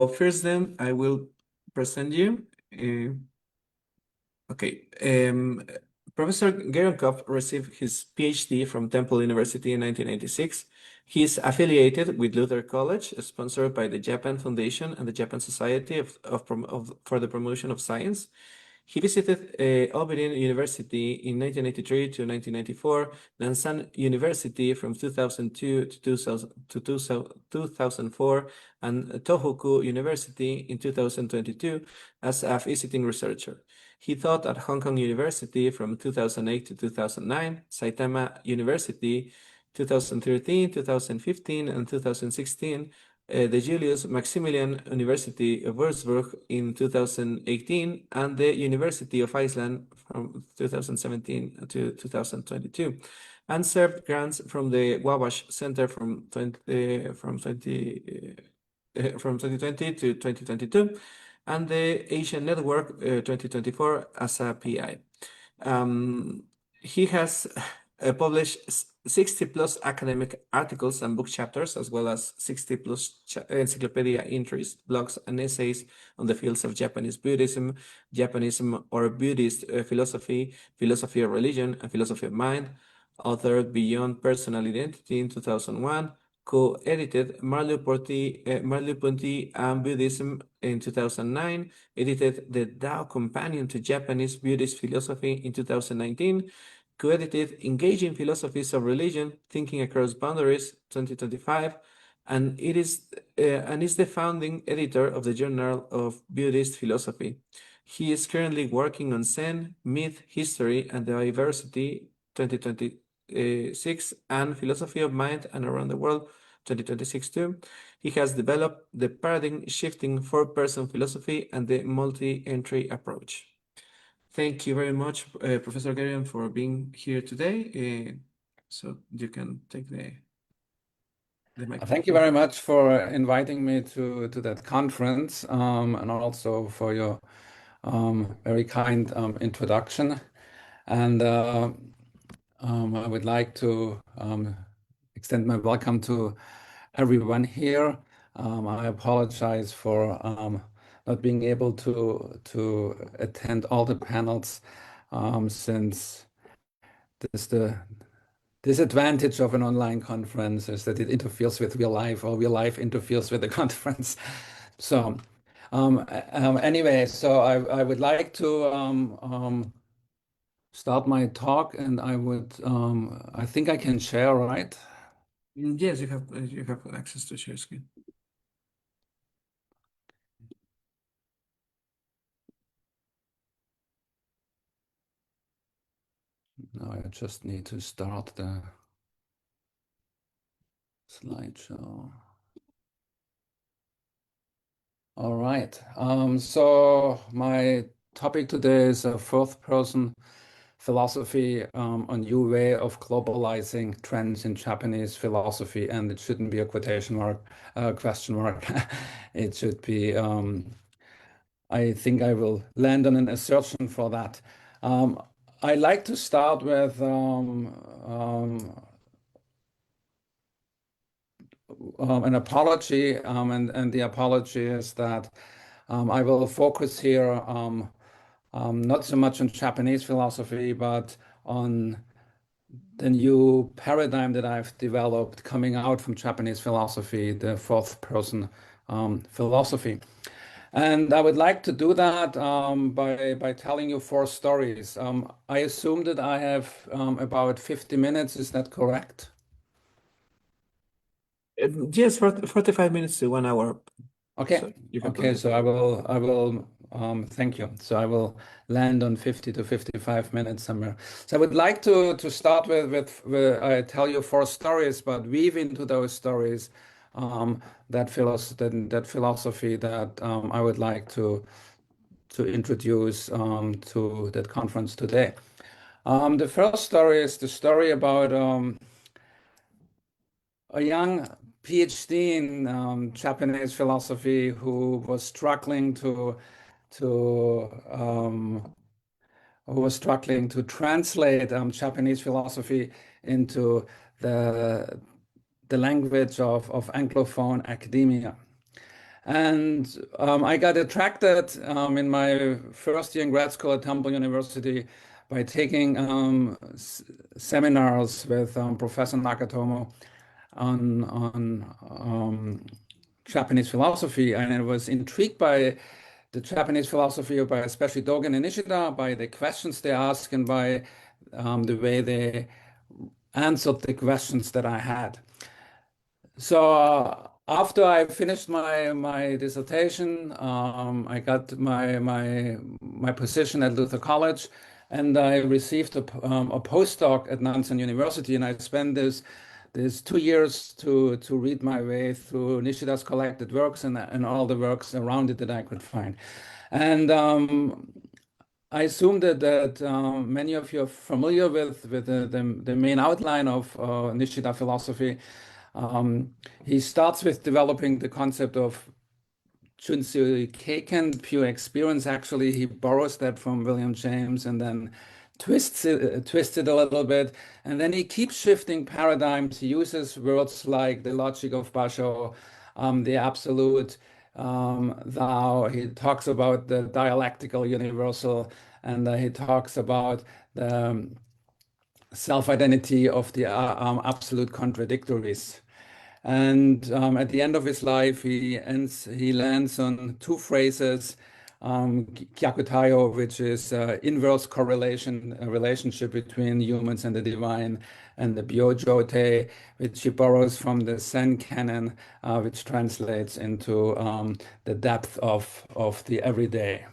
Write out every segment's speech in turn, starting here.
first then I will present you. Okay. Professor Gereon Kopf received his PhD from Temple University in 1996. He is affiliated with Luther College, sponsored by the Japan Foundation and the Japan Society for the Promotion of Science. He visited Oberlin University in 1983 to 1994, Nansan University from 2002 to 2004, and Tohoku University in 2022 as a visiting researcher. He taught at Hong Kong University from 2008 to 2009, Saitama University 2013, 2015, and 2016, the Julius Maximilian University of Würzburg in 2018, and the University of Iceland from 2017 to 2022, and served grants from the Wabash Center from 2020 to 2022, and the Asian Network 2024 as a PI. He has published 60 plus academic articles and book chapters, as well as 60 plus encyclopedia entries, blogs, and essays on the fields of Japanese Buddhism, Japanism or Buddhist philosophy, philosophy of religion, and philosophy of mind. Authored Beyond Personal Identity in 2001, co-edited Merleau-Ponty and Buddhism in 2009, edited The Tao Companion to Japanese Buddhist Philosophy in 2019, co-edited Engaging Philosophies of Religion, Thinking Across Boundaries, 2025, and is the founding editor of the Journal of Buddhist Philosophy. He is currently working on Zen, Myth, History, and Diversity, 2026, and Philosophy of Mind and Around the World, 2026 too. He has developed the paradigm-shifting four-person philosophy and the multi-entry approach. Thank you very much, Professor Gereon, for being here today. So you can take the microphone. Thank you very much for inviting me to that conference, and also for your very kind introduction. And I would like to extend my welcome to everyone here. I apologize for not being able to attend all the panels, since the disadvantage of an online conference is that it interferes with real life, or real life interferes with the conference. So anyway, so I would like to start my talk, and I think I can share, right? Yes, you have access to share screen. Now I just need to start the slideshow. All right. So my topic today is a fourth person philosophy, a new way of globalizing trends in Japanese philosophy, and it shouldn't be a quotation mark, question mark. It should be. I think I will land on an assertion for that. I like to start with an apology, and the apology is that I will focus here not so much on Japanese philosophy, but on the new paradigm that I've developed coming out from Japanese philosophy, the fourth person philosophy. And I would like to do that by telling you four stories. I assume that I have about 50 minutes. Is that correct? Yes, 45 minutes to 1 hour. Okay. So you can Okay. So I will. Thank you. So I will land on 50 to 55 minutes somewhere. So I would like to start with I tell you four stories, but weave into those stories that philosophy that I would like to introduce to that conference today. The first story is the story about a young PhD in Japanese philosophy who was struggling to translate Japanese philosophy into the language of Anglophone academia. And I got attracted in my first year in grad school at Temple University by taking seminars with Professor Nakatomo on Japanese philosophy, and I was intrigued by the Japanese philosophy, by especially Dogen and Nishida, by the questions they ask and by the way they answered the questions that I had. So after I finished my dissertation, I got my position at Luther College, and I received a postdoc at Nansen University, and I spent this 2 years to read my way through Nishida's collected works and all the works around it that I could find. And I assume that many of you are familiar with the main outline of Nishida philosophy. He starts with developing the concept of Junsei Keiken, pure experience. Actually, he borrows that from William James and then twists it a little bit. And then he keeps shifting paradigms. He uses words like the logic of Basho, the absolute thou. He talks about the dialectical universal, and he talks about the self-identity of the absolute contradictories. And at the end of his life, he lands on two phrases, Gyakutayo, which is inverse correlation, a relationship between humans and the divine, and the Byojote, which he borrows from the Zen canon, which translates into the depth of the everyday.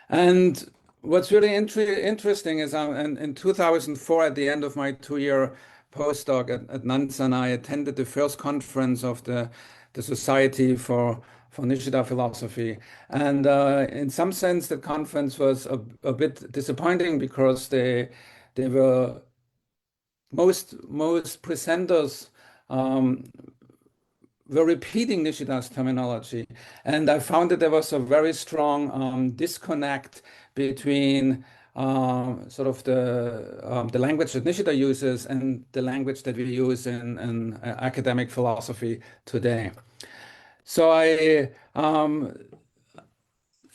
And what's really interesting is in 2004, at the end of my 2 year postdoc at Nansen, I attended the first conference of the Society for Nishida Philosophy. And in some sense, the conference was a bit disappointing because they were most presenters were repeating Nishida's terminology. And I found that there was a very strong disconnect between sort of the language that Nishida uses and the language that we use in academic philosophy today. So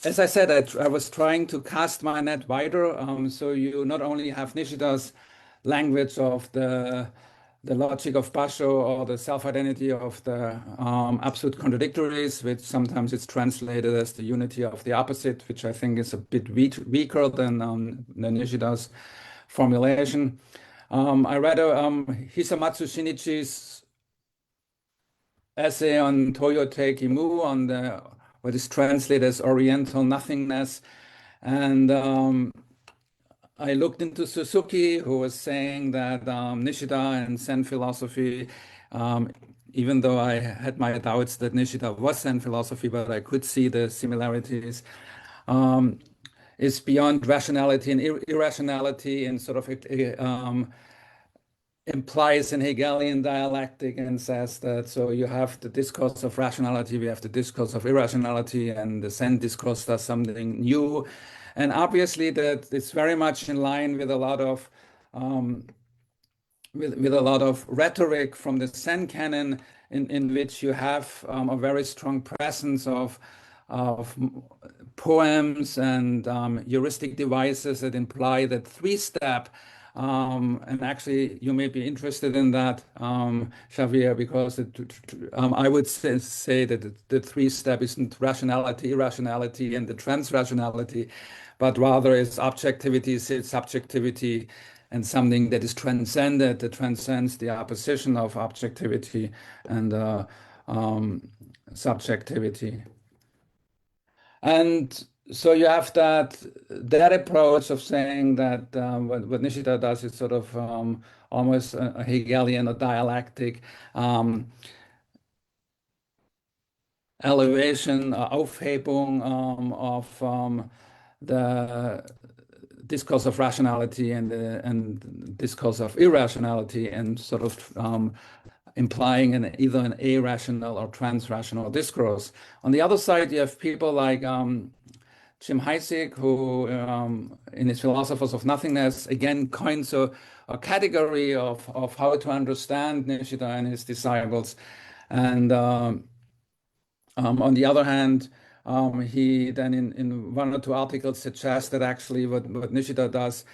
as I said, I was trying to cast my net wider. So you not only have Nishida's language of the logic of Basho or the self-identity of the absolute contradictories, which sometimes it's translated as the unity of the opposite, which I think is a bit weaker than Nishida's formulation. I read Hisamatsu Shinichi's essay on Toyote Kimu on what is translated as Oriental nothingness, and I looked into Suzuki, who was saying that Nishida and Zen philosophy, even though I had my doubts that Nishida was Zen philosophy, but I could see the similarities, is beyond rationality and irrationality, and sort of implies an Hegelian dialectic and says that so you have the discourse of rationality, we have the discourse of irrationality, and the Zen discourse does something new. And obviously that it's very much in line with a lot of with a lot of rhetoric from the Zen canon, in which you have a very strong presence of poems and heuristic devices that imply that three-step. And actually, you may be interested in that, Xavier, because I would say that the three-step isn't rationality, irrationality, and the trans-rationality, but rather it's objectivity, it's subjectivity, and something that is transcended, that transcends the opposition of objectivity and subjectivity. And so you have that approach of saying that what Nishida does is sort of almost a Hegelian or dialectic elevation, Aufhebung of the discourse of rationality and discourse of irrationality, and sort of implying either an irrational or trans-rational discourse. On the other side, you have people like Jim Heisig, who in his Philosophers of Nothingness, again coins a category of how to understand Nishida and his disciples. And On the other hand, he then in one or two articles suggests that actually what Nishida does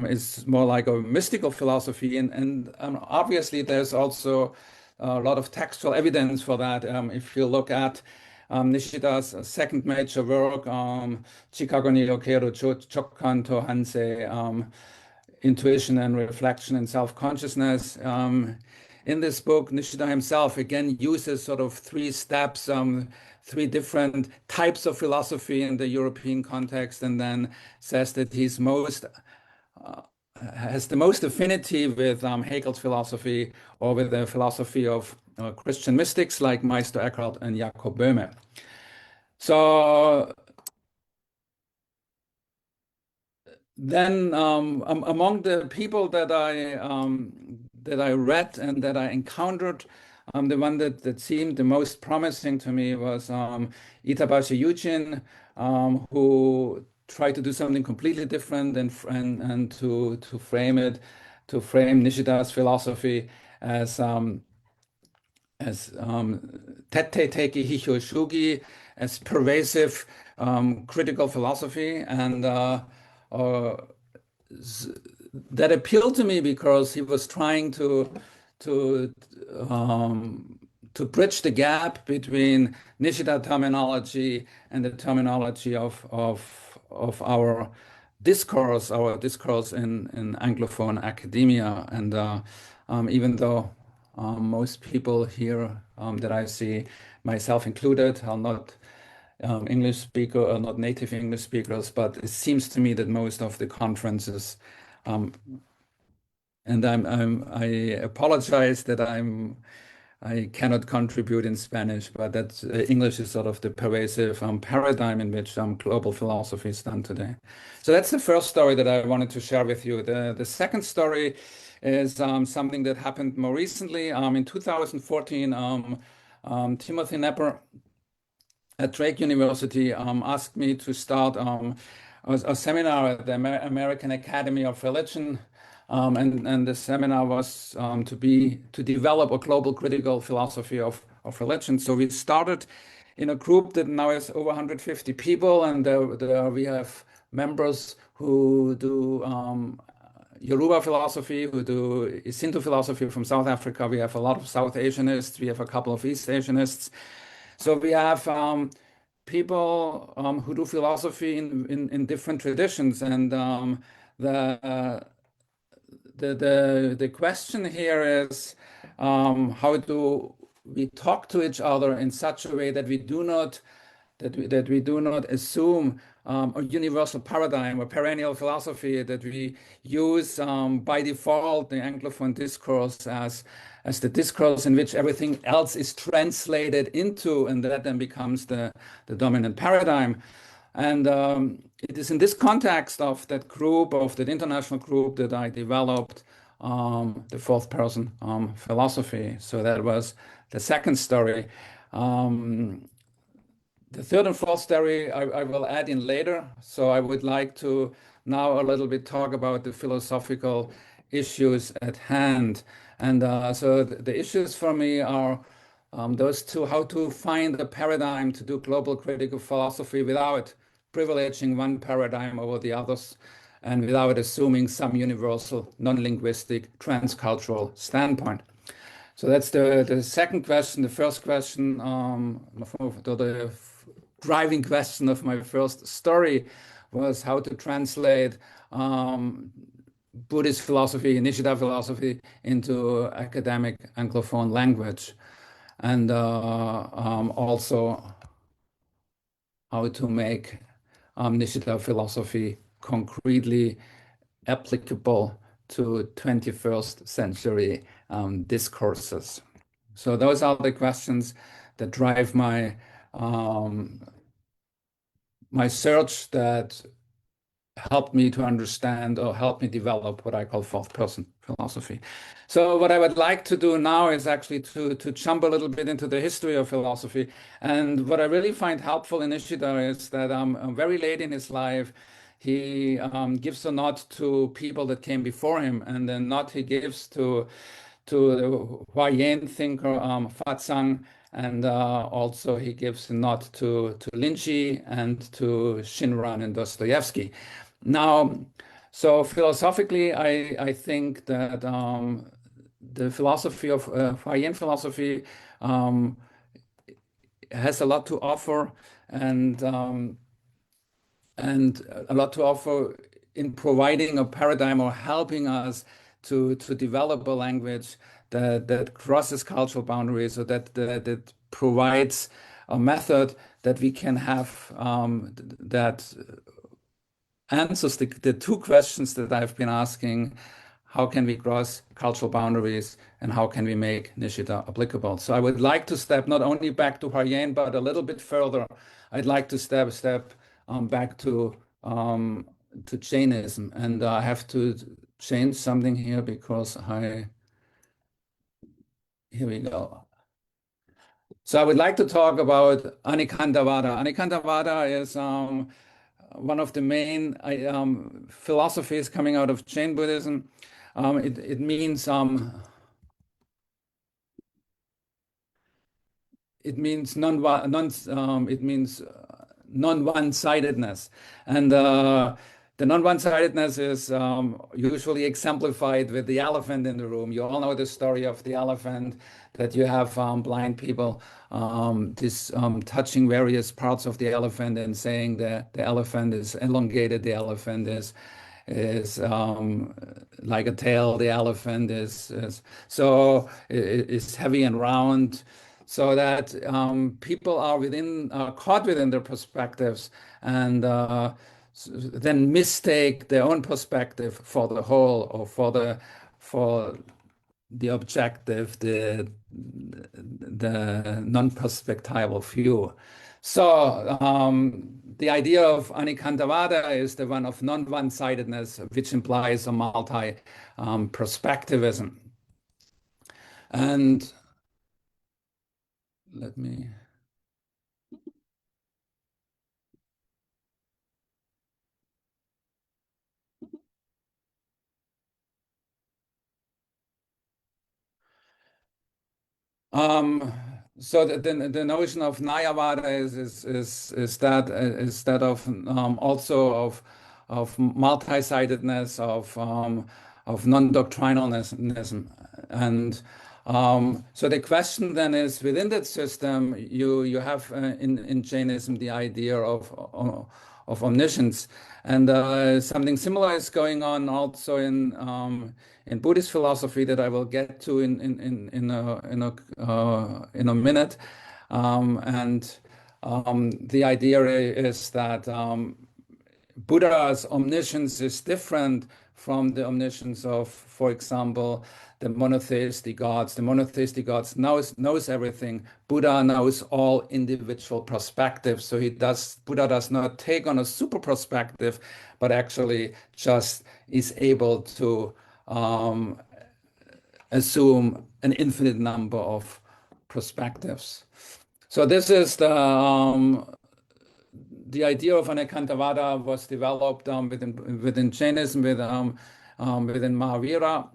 is more like a mystical philosophy. And obviously, there's also a lot of textual evidence for that. If you look at Nishida's second major work, Chikago ni Okeru Chokkan to Hansei, Intuition and Reflection and Self-Consciousness. In this book, Nishida himself again uses sort of three steps, three different types of philosophy in the European context, and then says that he's most has the most affinity with Hegel's philosophy or with the philosophy of Christian mystics like Meister Eckhart and Jakob Böhme. So then, among the people that I read and that I encountered, the one that seemed the most promising to me was Itabashi Yujin, who tried to do something completely different and to frame Nishida's philosophy as Tette Teki Hikyo Shugi, as pervasive critical philosophy, and uh, that appealed to me because he was trying to to bridge the gap between Nishida terminology and the terminology of our discourse in Anglophone academia. And even though most people here that I see, myself included, are not English speaker or not native English speakers, but it seems to me that most of the conferences, um, and I apologize that I cannot contribute in Spanish, but that English is sort of the pervasive paradigm in which global philosophy is done today. So that's the first story that I wanted to share with you. The second story is something that happened more recently. In 2014, Timothy Nepper at Drake University asked me to start a seminar at the American Academy of Religion. And the seminar was to develop a global critical philosophy of religion. So we started in a group that now is over 150 people, and there we have members who do Yoruba philosophy, who do Isinto philosophy from South Africa. We have a lot of South Asianists. We have a couple of East Asianists. So we have people who do philosophy in different traditions, and the the question here is how do we talk to each other in such a way that we do not assume a universal paradigm or perennial philosophy, that we use by default the Anglophone discourse as the discourse in which everything else is translated into, and that then becomes the dominant paradigm. And it is in this context of that group, of that international group, that I developed the fourth person philosophy. So that was the second story. The third and fourth story I will add in later. So I would like to now a little bit talk about the philosophical issues at hand. And so the issues for me are those two: how to find a paradigm to do global critical philosophy without privileging one paradigm over the others, and without assuming some universal, non-linguistic, transcultural standpoint. So that's the second question. The first question, the driving question of my first story, was how to translate Buddhist philosophy, Nishida philosophy, into academic Anglophone language, and also how to make Nishida philosophy concretely applicable to 21st century discourses. So those are the questions that drive my search, that helped me to understand or helped me develop what I call fourth person philosophy. So what I would like to do now is actually to jump a little bit into the history of philosophy. And what I really find helpful in Ishida is that very late in his life, he gives a nod to people that came before him, and the nod he gives to the Huayan thinker Fa Zhang And also he gives a nod to Lynchy and to Shinran and Dostoevsky. Now, so philosophically, I think that the philosophy of Hawaiian philosophy um, has a lot to offer, and um, and a lot to offer in providing a paradigm or helping us to develop a language that crosses cultural boundaries, or that provides a method that we can have that answers the two questions that I've been asking. How can we cross cultural boundaries, and how can we make Nishida applicable? So I would like to step not only back to Hawaiian, but a little bit further. I'd like to step back to Jainism, and I have to change something here because here we go. So I would like to talk about Anikandavada. Anikandavada is one of the main philosophies coming out of Jain Buddhism. It means it means non one-sidedness, and the non one-sidedness is usually exemplified with the elephant in the room. You all know the story of the elephant, that you have blind people touching various parts of the elephant and saying that the elephant is elongated, the elephant is like a tail, the elephant is heavy and round, so that people are caught within their perspectives, and then mistake their own perspective for the whole, or for the objective, the non-perspectival view. So the idea of Anikantavada is the one of non-one-sidedness, which implies a multi-perspectivism. And let me. Um, so the notion of Nayavada is that of also of multi-sidedness, of non-doctrinalism, and so the question then is, within that system you have in Jainism the idea of omniscience, and something similar is going on also in Buddhist philosophy that I will get to in a minute, and the idea is that Buddha's omniscience is different from the omniscience of, for example, the monotheistic gods. The monotheistic gods knows everything. Buddha knows all individual perspectives. So Buddha does not take on a super perspective, but actually just is able to assume an infinite number of perspectives. So this is the idea of Anekantavada was developed within Jainism within Mahavira,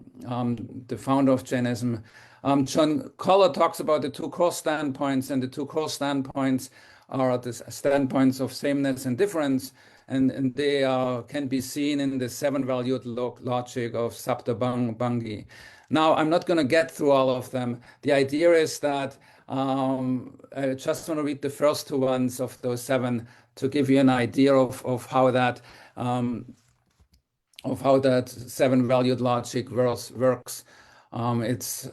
the founder of Jainism. John Koller talks about the two core standpoints, and the two core standpoints are the standpoints of sameness and difference, and they can be seen in the seven-valued logic of Saptabhangi. Now, I'm not going to get through all of them. The idea is that I just want to read the first two ones of those seven to give you an idea of how that seven-valued logic works. It's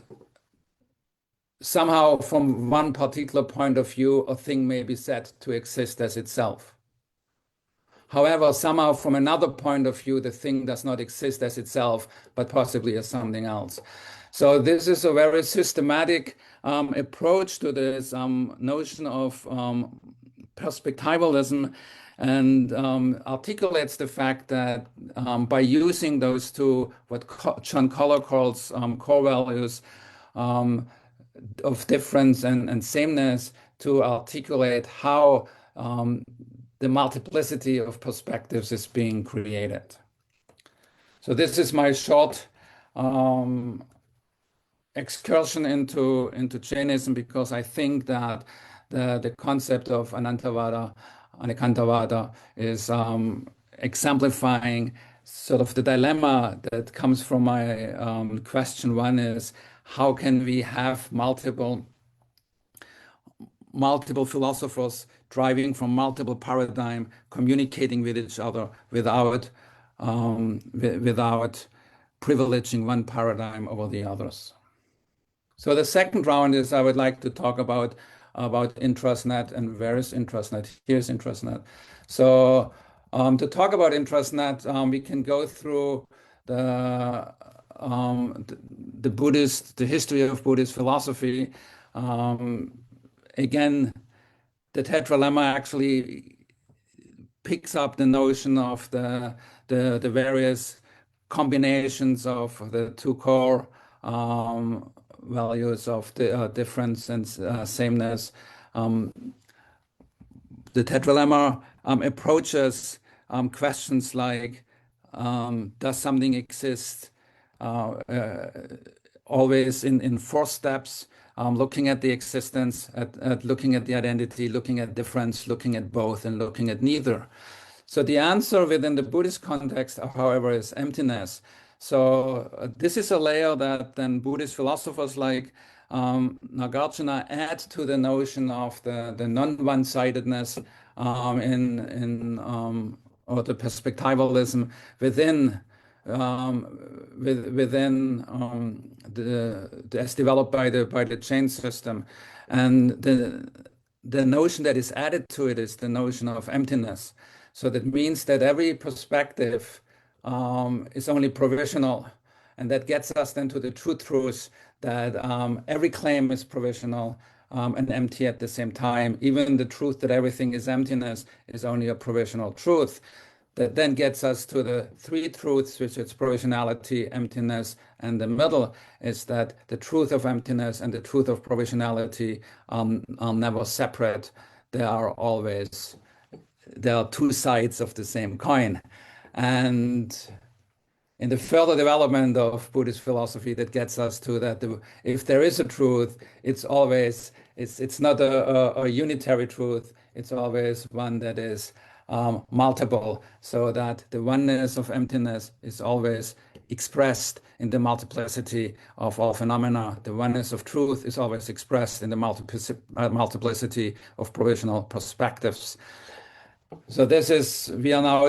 somehow, from one particular point of view, a thing may be said to exist as itself. However, somehow from another point of view, the thing does not exist as itself, but possibly as something else. So this is a very systematic approach to this notion of perspectivalism, and articulates the fact that by using those two, what John Koller calls core values of difference and sameness, to articulate how the multiplicity of perspectives is being created. So this is my short excursion into Jainism because I think that the concept of Anekantavada is exemplifying sort of the dilemma that comes from my question one is how can we have multiple philosophers driving from multiple paradigm, communicating with each other without privileging one paradigm over the others. So the second round is I would like to talk about intrasnet and where is intrasnet. Here's intrasnet. So to talk about intrasnet, we can go through the the history of Buddhist philosophy. Again, the tetralemma actually picks up the notion of the various combinations of the two core values of the difference and sameness. The tetralemma approaches questions like does something exist always in four steps, looking at the existence, at looking at the identity, looking at difference, looking at both, and looking at neither. So the answer within the Buddhist context, however, is emptiness. So this is a layer that then Buddhist philosophers like Nagarjuna add to the notion of the non-one-sidedness or the perspectivalism within as developed by the chain system, and the notion that is added to it is the notion of emptiness. So that means that every perspective is only provisional, and that gets us then to the true truth that every claim is provisional and empty at the same time. Even the truth that everything is emptiness is only a provisional truth. That then gets us to the three truths, which is provisionality, emptiness, and the middle is that the truth of emptiness and the truth of provisionality are never separate. They are two sides of the same coin. And in the further development of Buddhist philosophy, that gets us to that if there is a truth, it's not a unitary truth. It's always one that is multiple, so that the oneness of emptiness is always expressed in the multiplicity of all phenomena. The oneness of truth is always expressed in the multiplicity of provisional perspectives. So we are now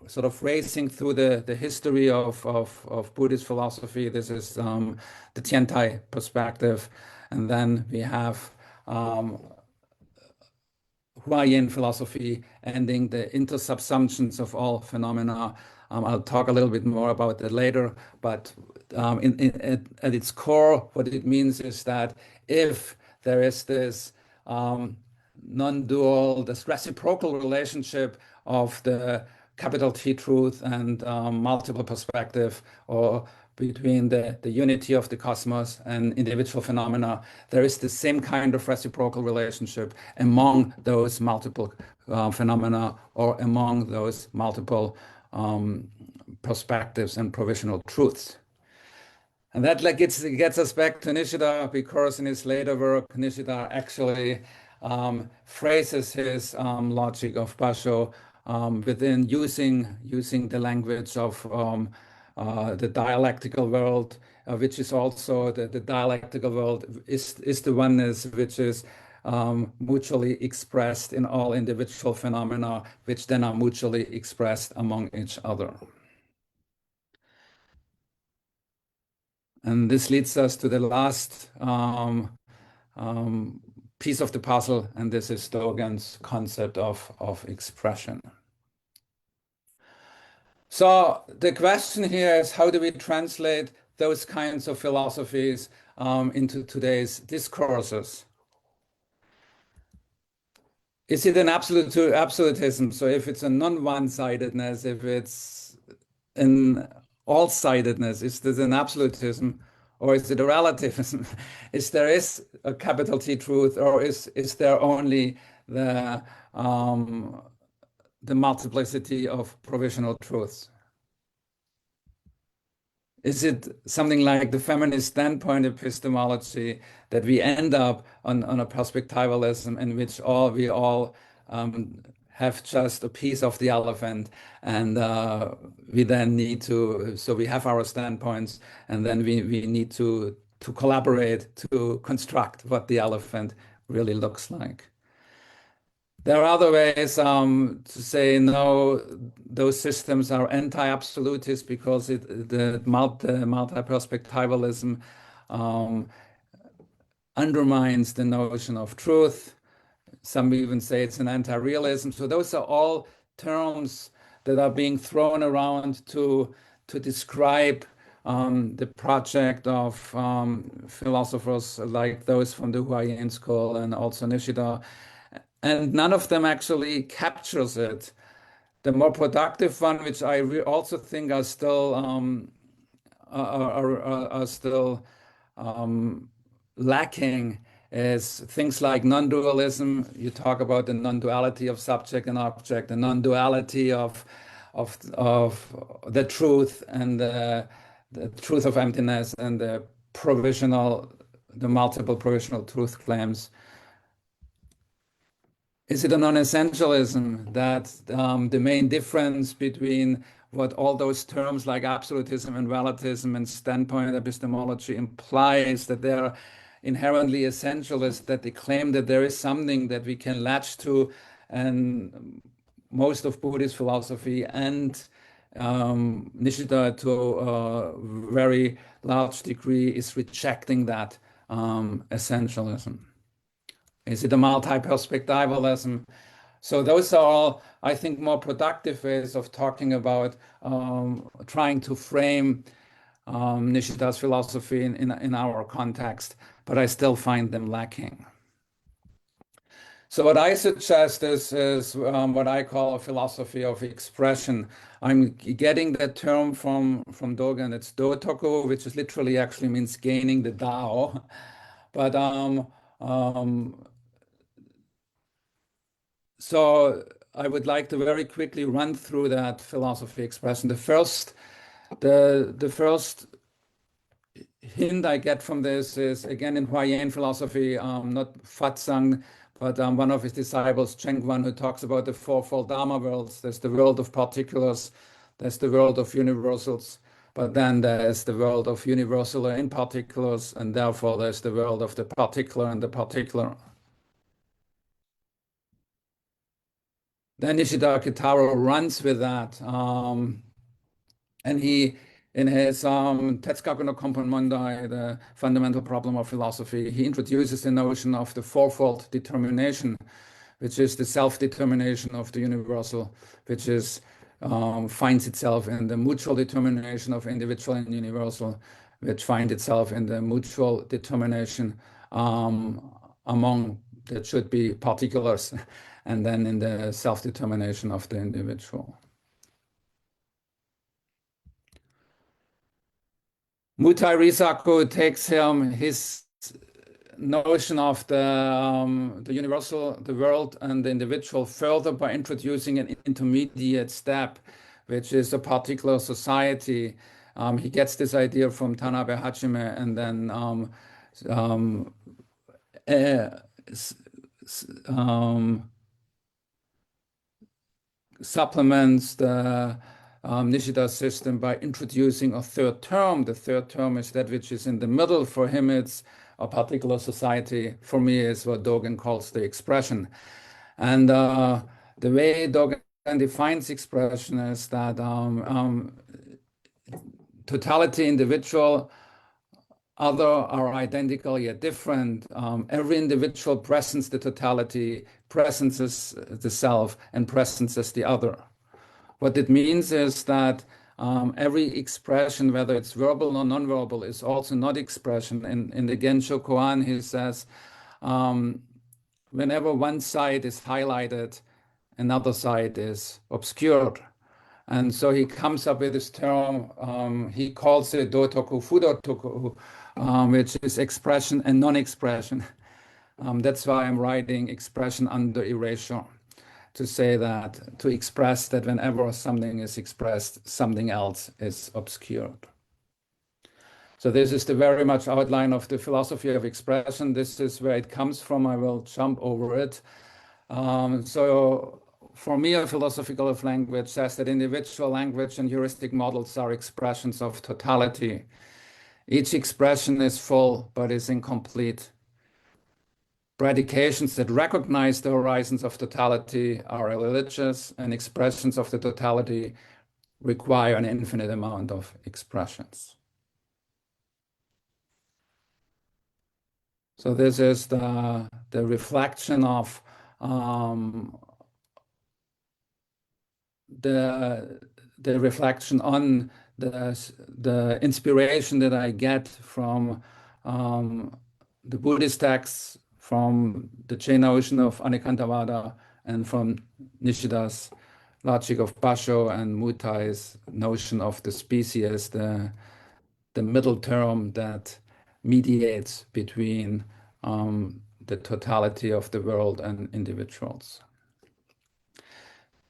sort of racing through the history of Buddhist philosophy. This is the Tiantai perspective. And then we have Huayan philosophy ending the intersubsumptions of all phenomena. I'll talk a little bit more about that later, but at its core, what it means is that if there is this non-dual, this reciprocal relationship of the capital T truth and multiple perspective, or between the unity of the cosmos and individual phenomena, there is the same kind of reciprocal relationship among those multiple phenomena or among those multiple perspectives and provisional truths. And that gets us back to Nishida, because in his later work, Nishida actually phrases his logic of Basho within using the language of the dialectical world, which is also the dialectical world is the oneness which is mutually expressed in all individual phenomena, which then are mutually expressed among each other. And this leads us to the last piece of the puzzle, and this is Dogen's concept of expression. So the question here is, how do we translate those kinds of philosophies into today's discourses? Is it an absolutism? So if it's a non-one-sidedness, if it's an all-sidedness, is this an absolutism, or is it a relativism? Is a capital T truth, or is there only the multiplicity of provisional truths? is it something like the feminist standpoint epistemology that we end up on a perspectivalism in which we all have just a piece of the elephant, and we then need to, so we have our standpoints, and then we need to collaborate to construct what the elephant really looks like. There are other ways to say no, those systems are anti-absolutist because the multi-perspectivalism um, undermines the notion of truth. Some even say it's an anti-realism. So those are all terms that are being thrown around to describe the project of philosophers like those from the Huayan school and also Nishida, and none of them actually captures it. The more productive one, which I also think are still are still lacking, is things like non-dualism. You talk about the non-duality of subject and object, the non-duality of the truth and the truth of emptiness and the multiple provisional truth claims. Is it a non-essentialism that the main difference between what all those terms like absolutism and relativism and standpoint epistemology implies, that they're inherently essentialist, that they claim that there is something that we can latch to, and most of Buddhist philosophy and Nishida to a very large degree is rejecting that essentialism. Is it a multi-perspectivalism? So those are all, I think, more productive ways of talking about trying to frame Nishida's philosophy in our context, but I still find them lacking. So what I suggest is what I call a philosophy of expression. I'm getting that term from Dogen. It's Dotoku, which is literally actually means gaining the Tao. But so I would like to very quickly run through that philosophy expression. The first hint I get from this is again in Huayan philosophy, not Fatsang, but one of his disciples, Chengguan, who talks about the fourfold Dharma worlds. There's the world of particulars, there's the world of universals, but then there's the world of universal in particulars, and therefore there's the world of the particular and the particular. Then Nishida Kitaro runs with that. And he, in his Tetsukaku no Konpon Mondai, the fundamental problem of philosophy, he introduces the notion of the fourfold determination, which is the self-determination of the universal, which is finds itself in the mutual determination of individual and universal, which finds itself in the mutual determination among that should be particulars, and then in the self-determination of the individual. Mutai Risaku takes his notion of the universal, the world, and the individual further by introducing an intermediate step, which is a particular society. He gets this idea from Tanabe Hachime, and then supplements the Nishida system by introducing a third term. The third term is that which is in the middle. For him, it's a particular society. For me, it's what Dogen calls the expression. And the way Dogen defines expression is that totality, individual, other are identical yet different. Every individual presents the totality, presences the self, and presences the other. What it means is that every expression, whether it's verbal or non-verbal, is also not expression. In the Gensho Koan, he says, whenever one side is highlighted, another side is obscured. And so he comes up with this term, he calls it dotoku fudotoku, which is expression and non-expression. That's why I'm writing expression under erasure, to say that, to express that whenever something is expressed, something else is obscured. So this is the very much outline of the philosophy of expression. This is where it comes from. I will jump over it. So for me, a philosophical of language says that individual language and heuristic models are expressions of totality. Each expression is full, but is incomplete. Predications that recognize the horizons of totality are religious, and expressions of the totality require an infinite amount of expressions. So this is the reflection of the reflection on the inspiration that I get from the Buddhist texts, from the Jain notion of Anikantavada, and from Nishida's logic of Basho and Mutai's notion of the species, the middle term that mediates between the totality of the world and individuals.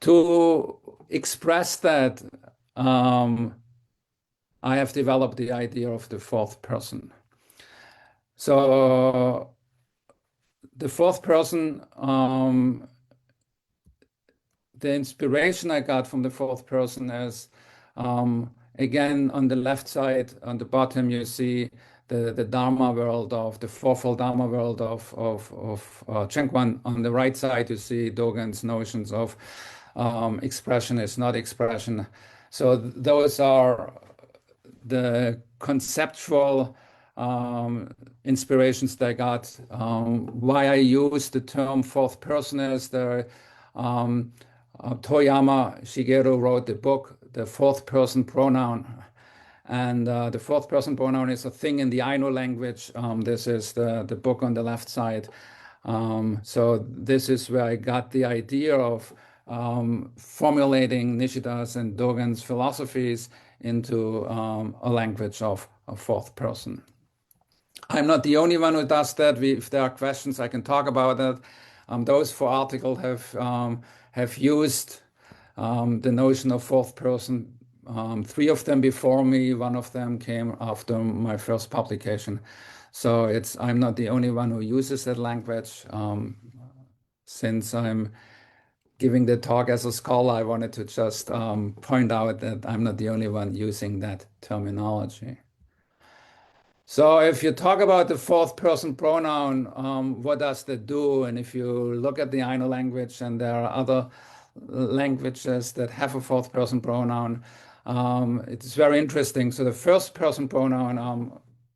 To express that, I have developed the idea of the fourth person. So the fourth person, the inspiration I got from the fourth person is, again, on the left side, on the bottom, you see the Dharma world of the fourfold Dharma world of Chengguan. On the right side, you see Dogen's notions of expression is not expression. So those are the conceptual inspirations that I got. Why I use the term fourth person is the Toyama Shigeru wrote the book, The Fourth Person Pronoun. And the fourth person pronoun is a thing in the Ainu language. This is the book on the left side. So this is where I got the idea of formulating Nishida's and Dogen's philosophies into a language of a fourth person. I'm not the only one who does that. If there are questions, I can talk about it. Those four articles have used the notion of fourth person. Three of them before me, one of them came after my first publication. So I'm not the only one who uses that language. Since I'm giving the talk as a scholar, I wanted to just point out that I'm not the only one using that terminology. So if you talk about the fourth person pronoun, what does that do? And if you look at the Ainu language, and there are other languages that have a fourth person pronoun, it's very interesting. So the first person pronoun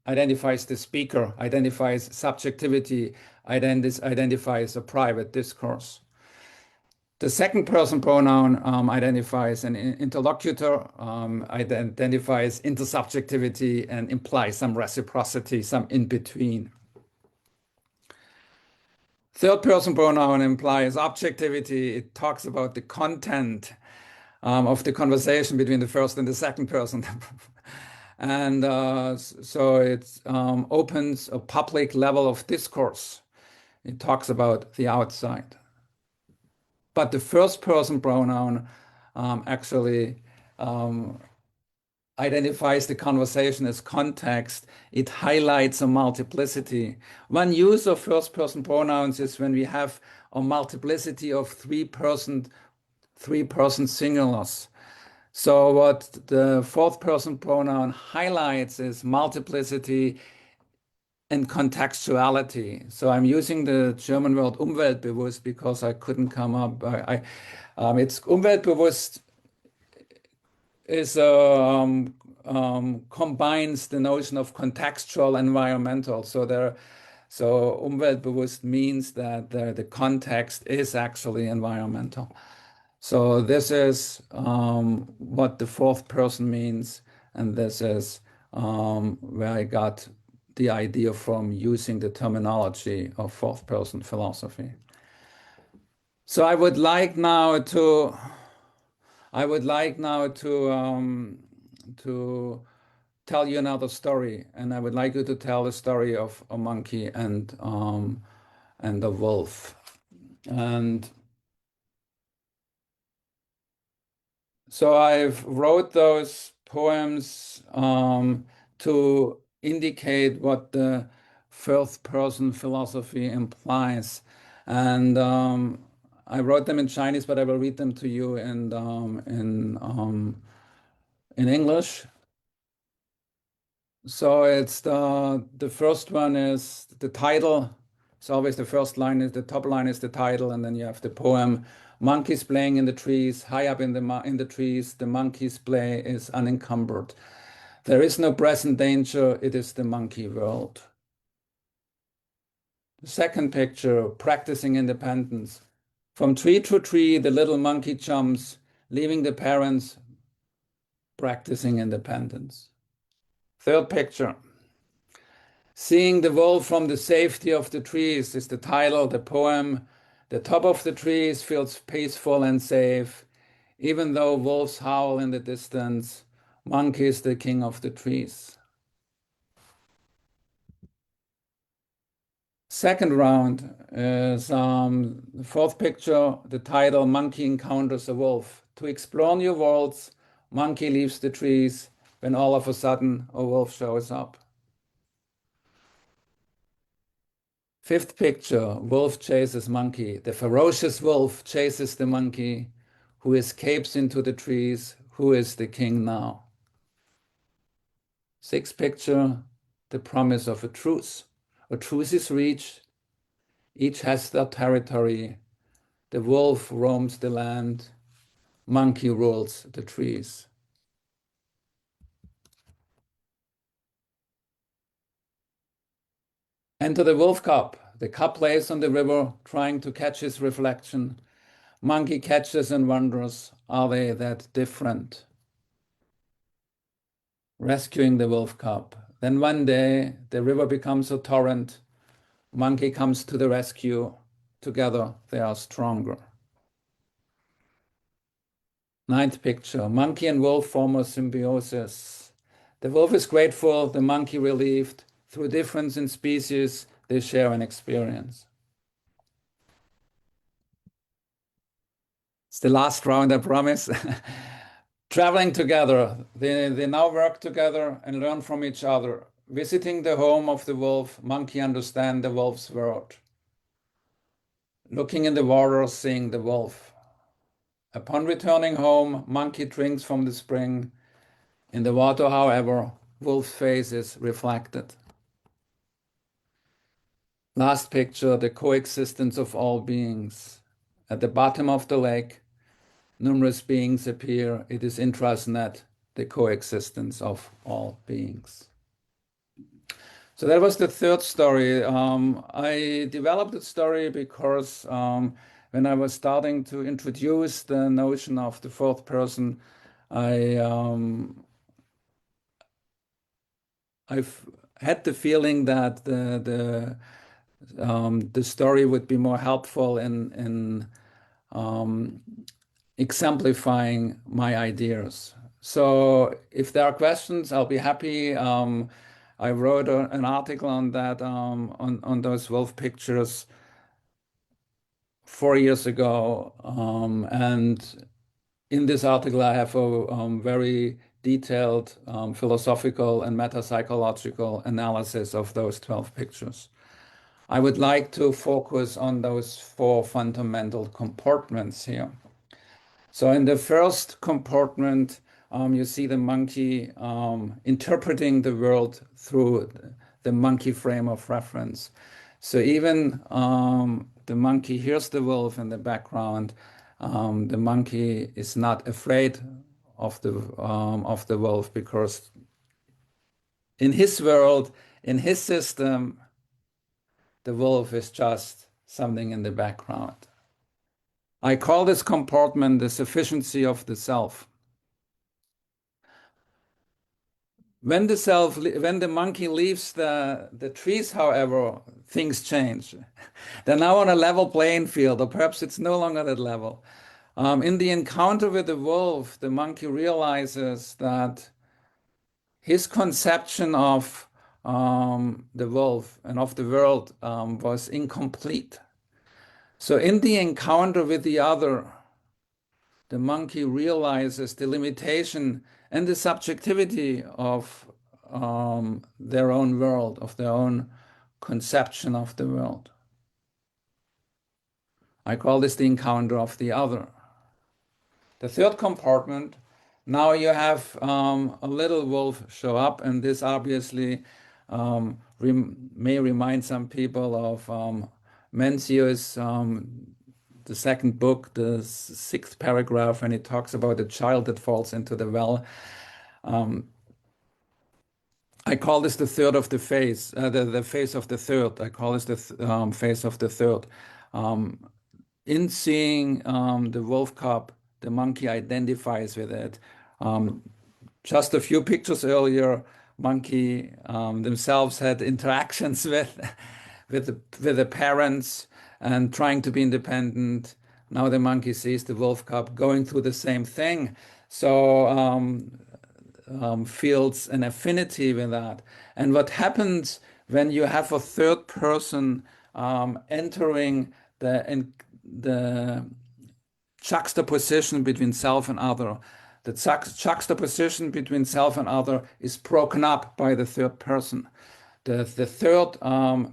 identifies the speaker, identifies subjectivity, identifies a private discourse. The second person pronoun identifies an interlocutor, identifies intersubjectivity, and implies some reciprocity, some in between. Third person pronoun implies objectivity. It talks about the content of the conversation between the first and the second person. And so it opens a public level of discourse. It talks about the outside. But the first person pronoun actually identifies the conversation as context. It highlights a multiplicity. One use of first person pronouns is when we have a multiplicity of three-person singulars. So what the fourth person pronoun highlights is multiplicity and contextuality. So I'm using the German word Umweltbewusst because I couldn't come up. It's Umweltbewusst is combines the notion of contextual environmental. So Umweltbewusst means that the context is actually environmental. So this is what the fourth person means, and this is where I got the idea from using the terminology of fourth person philosophy. So I would like now to tell you another story, and I would like you to tell the story of a monkey and a wolf. And so I've wrote those poems to indicate what the first person philosophy implies. And I wrote them in Chinese, but I will read them to you in English. So it's the first one is the title. It's always the first line is the top line is the title, and then you have the poem. Monkeys playing in the trees, high up in the trees. The monkeys' play is unencumbered. There is no present danger. It is the monkey world. The second picture, practicing independence. From tree to tree, the little monkey jumps, leaving the parents practicing independence. Third picture. Seeing the wolf from the safety of the trees is the title, the poem. The top of the trees feels peaceful and safe, even though wolves howl in the distance. Monkey is the king of the trees. Second round is the fourth picture, the title, Monkey Encounters a Wolf. To explore new worlds, monkey leaves the trees when all of a sudden a wolf shows up. Fifth picture, wolf chases monkey. The ferocious wolf chases the monkey who escapes into the trees. Who is the king now? Sixth picture, the promise of a truce. A truce is reached. Each has their territory. The wolf roams the land. Monkey rules the trees. Enter the wolf cup. The cup lays on the river, trying to catch his reflection. Monkey catches and wonders, are they that different? Rescuing the wolf cub. Then one day, the river becomes a torrent. Monkey comes to the rescue. Together, they are stronger. Ninth picture, monkey and wolf form a symbiosis. The wolf is grateful, the monkey relieved. Through difference in species, they share an experience. It's the last round, I promise. Traveling together, they now work together and learn from each other. Visiting the home of the wolf, monkey understand the wolf's world. Looking in the water, seeing the wolf. Upon returning home, monkey drinks from the spring. In the water, however, wolf's face is reflected. Last picture, the coexistence of all beings. At the bottom of the lake, numerous beings appear. It is intranet, the coexistence of all beings. So that was the third story. I developed the story because when I was starting to introduce the notion of the fourth person, I've had the feeling that the story would be more helpful in exemplifying my ideas. So if there are questions, I'll be happy. I wrote an article on that, on those wolf pictures 4 years ago. And in this article, I have a very detailed philosophical and metapsychological analysis of those 12 pictures. I would like to focus on those four fundamental compartments here. So in the first compartment, you see the monkey interpreting the world through the monkey frame of reference. So even the monkey hears the wolf in the background. The monkey is not afraid of the wolf because in his world, in his system, the wolf is just something in the background. I call this compartment the sufficiency of the self. When the monkey leaves the trees, however, things change. They're now on a level playing field, or perhaps it's no longer that level. In the encounter with the wolf, the monkey realizes that his conception of the wolf and of the world was incomplete. So in the encounter with the other, the monkey realizes the limitation and the subjectivity of their own world, of their own conception of the world. I call this the encounter of the other. The third compartment, now you have a little wolf show up, and this obviously may remind some people of Mencius, the second book, the sixth paragraph, when he talks about the child that falls into the well. I call this the third of the face, the face of the third. I call this the face of the third. In seeing the wolf cub, the monkey identifies with it. Just a few pictures earlier, monkey themselves had interactions with the parents and trying to be independent. Now the monkey sees the wolf cub going through the same thing, so feels an affinity with that. And what happens when you have a third person entering the juxtaposition between self and other? The juxtaposition between self and other is broken up by the third person. The third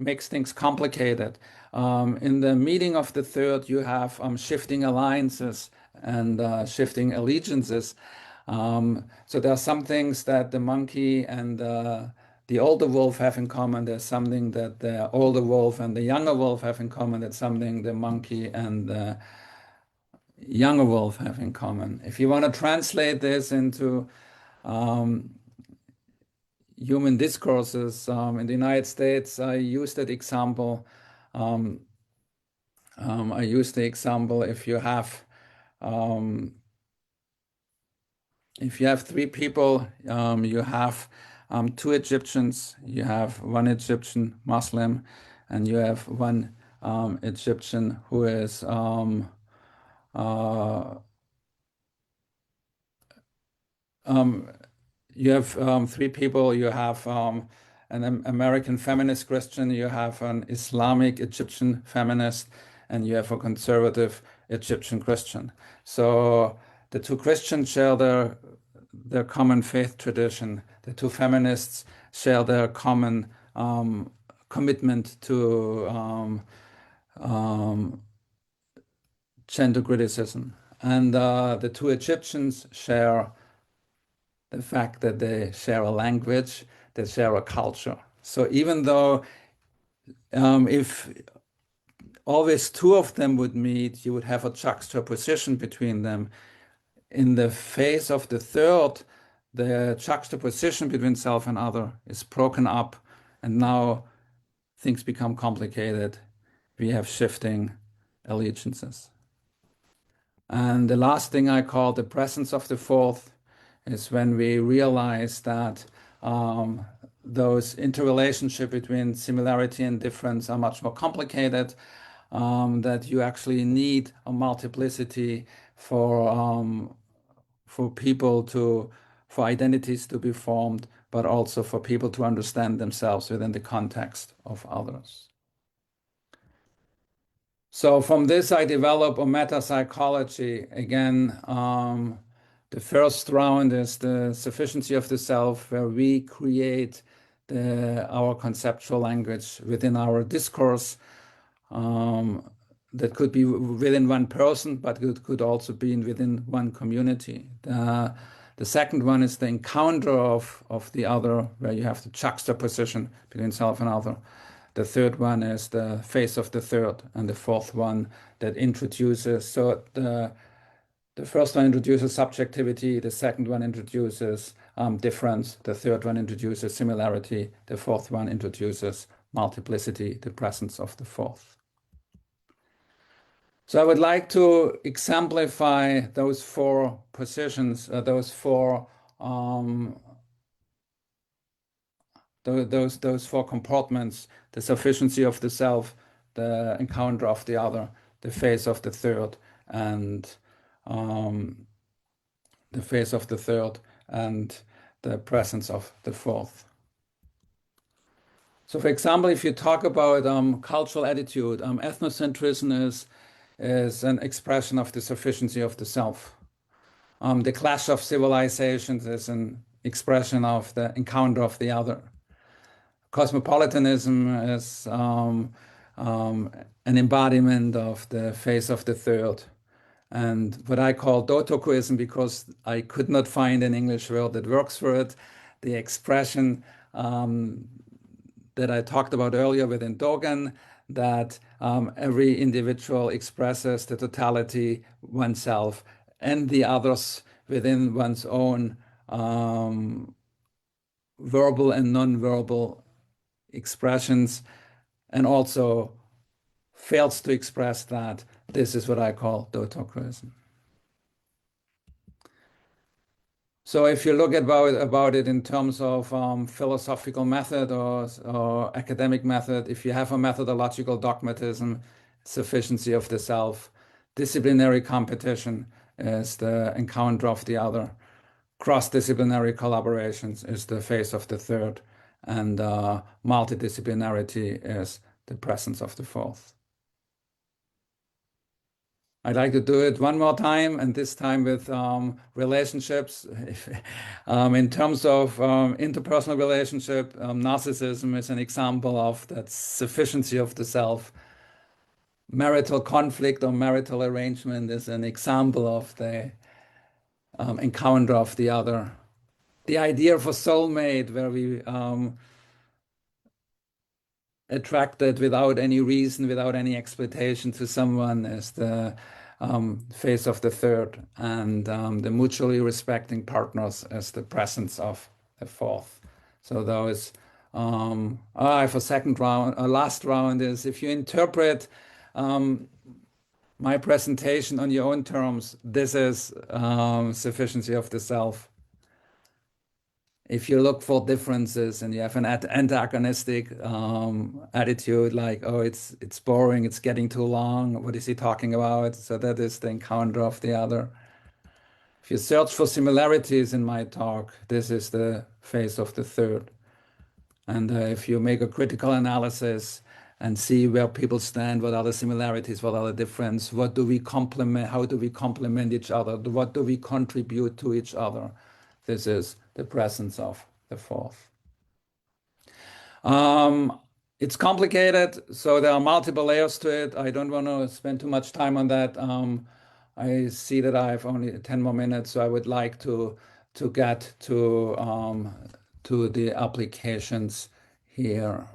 makes things complicated. In the meeting of the third, you have shifting alliances and shifting allegiances. So there are some things that the monkey and the older wolf have in common. There's something that the older wolf and the younger wolf have in common. That's something the monkey and the younger wolf have in common. If you want to translate this into human discourses in the United States, I use that example. I use the example if you have three people, you have two Egyptians, you have one Egyptian Muslim, and you have one Egyptian who is you have three people. You have an American feminist Christian, you have an Islamic Egyptian feminist, and you have a conservative Egyptian Christian. So the two Christians share their common faith tradition. The two feminists share their common commitment to gender criticism. And the two Egyptians share the fact that they share a language, they share a culture. So even though if always two of them would meet, you would have a juxtaposition between them. In the face of the third, the juxtaposition between self and other is broken up, and now things become complicated. We have shifting allegiances. And the last thing I call the presence of the fourth is when we realize that those interrelationship between similarity and difference are much more complicated, that you actually need a multiplicity for for identities to be formed, but also for people to understand themselves within the context of others. So from this, I develop a meta-psychology. Again, the first round is the sufficiency of the self, where we create our conceptual language within our discourse. That could be within one person, but it could also be within one community. The second one is the encounter of the other, where you have the juxtaposition between self and other. The third one is the face of the third, and the fourth one that introduces. So the first one introduces subjectivity, the second one introduces difference, the third one introduces similarity, the fourth one introduces multiplicity, the presence of the fourth. So I would like to exemplify those four positions, those four compartments: the sufficiency of the self, the encounter of the other, the face of the third, and the face of the third, and the presence of the fourth. So, for example, if you talk about cultural attitude, ethnocentrism is an expression of the sufficiency of the self. The clash of civilizations is an expression of the encounter of the other. Cosmopolitanism is an embodiment of the face of the third. And what I call dotokuism, because I could not find an English word that works for it, the expression that I talked about earlier within Dogen, that every individual expresses the totality oneself and the others within one's own verbal and non-verbal expressions, and also fails to express that. This is what I call dotokuism. So if you look about it in terms of philosophical method or academic method, if you have a methodological dogmatism, sufficiency of the self, disciplinary competition is the encounter of the other, cross-disciplinary collaborations is the face of the third, and multidisciplinarity is the presence of the fourth. I'd like to do it one more time, and this time with relationships. In terms of interpersonal relationship, narcissism is an example of that sufficiency of the self. Marital conflict or marital arrangement is an example of the encounter of the other. The idea of a soulmate, where we attracted without any reason, without any expectation to someone, is the face of the third, and the mutually respecting partners as the presence of the fourth. So those for second round, last round is if you interpret my presentation on your own terms, this is sufficiency of the self. If you look for differences and you have an antagonistic attitude, like, oh, it's boring, it's getting too long, what is he talking about? So that is the encounter of the other. If you search for similarities in my talk, this is the face of the third. And if you make a critical analysis and see where people stand, what are the similarities, what are the differences, what do we complement, how do we complement each other, what do we contribute to each other? This is the presence of the fourth. It's complicated, so there are multiple layers to it. I don't want to spend too much time on that. I see that I have only 10 more minutes, so I would like to get to the applications here.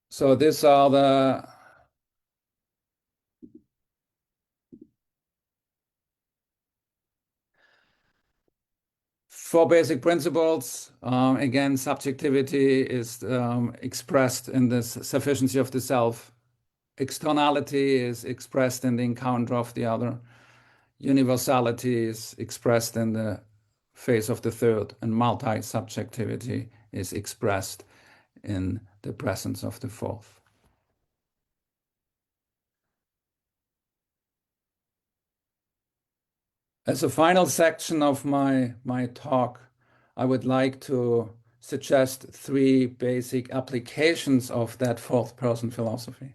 So these are the four basic principles. Again, subjectivity is expressed in the sufficiency of the self. Externality is expressed in the encounter of the other. Universality is expressed in the face of the third, and multi-subjectivity is expressed in the presence of the fourth. As a final section of my talk, I would like to suggest three basic applications of that fourth person philosophy.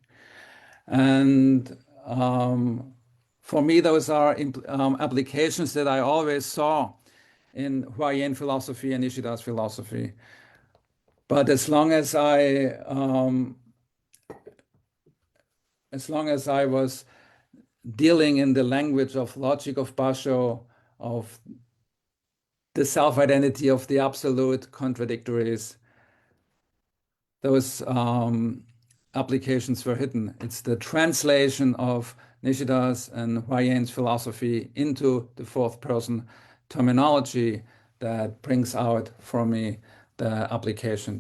And for me, those are applications that I always saw in Huayan philosophy and Nishida's philosophy. But as long as I was dealing in the language of logic of Basho, of the self-identity of the absolute contradictories, those applications were hidden. It's the translation of Nishida's and Huayan's philosophy into the fourth person terminology that brings out for me the application.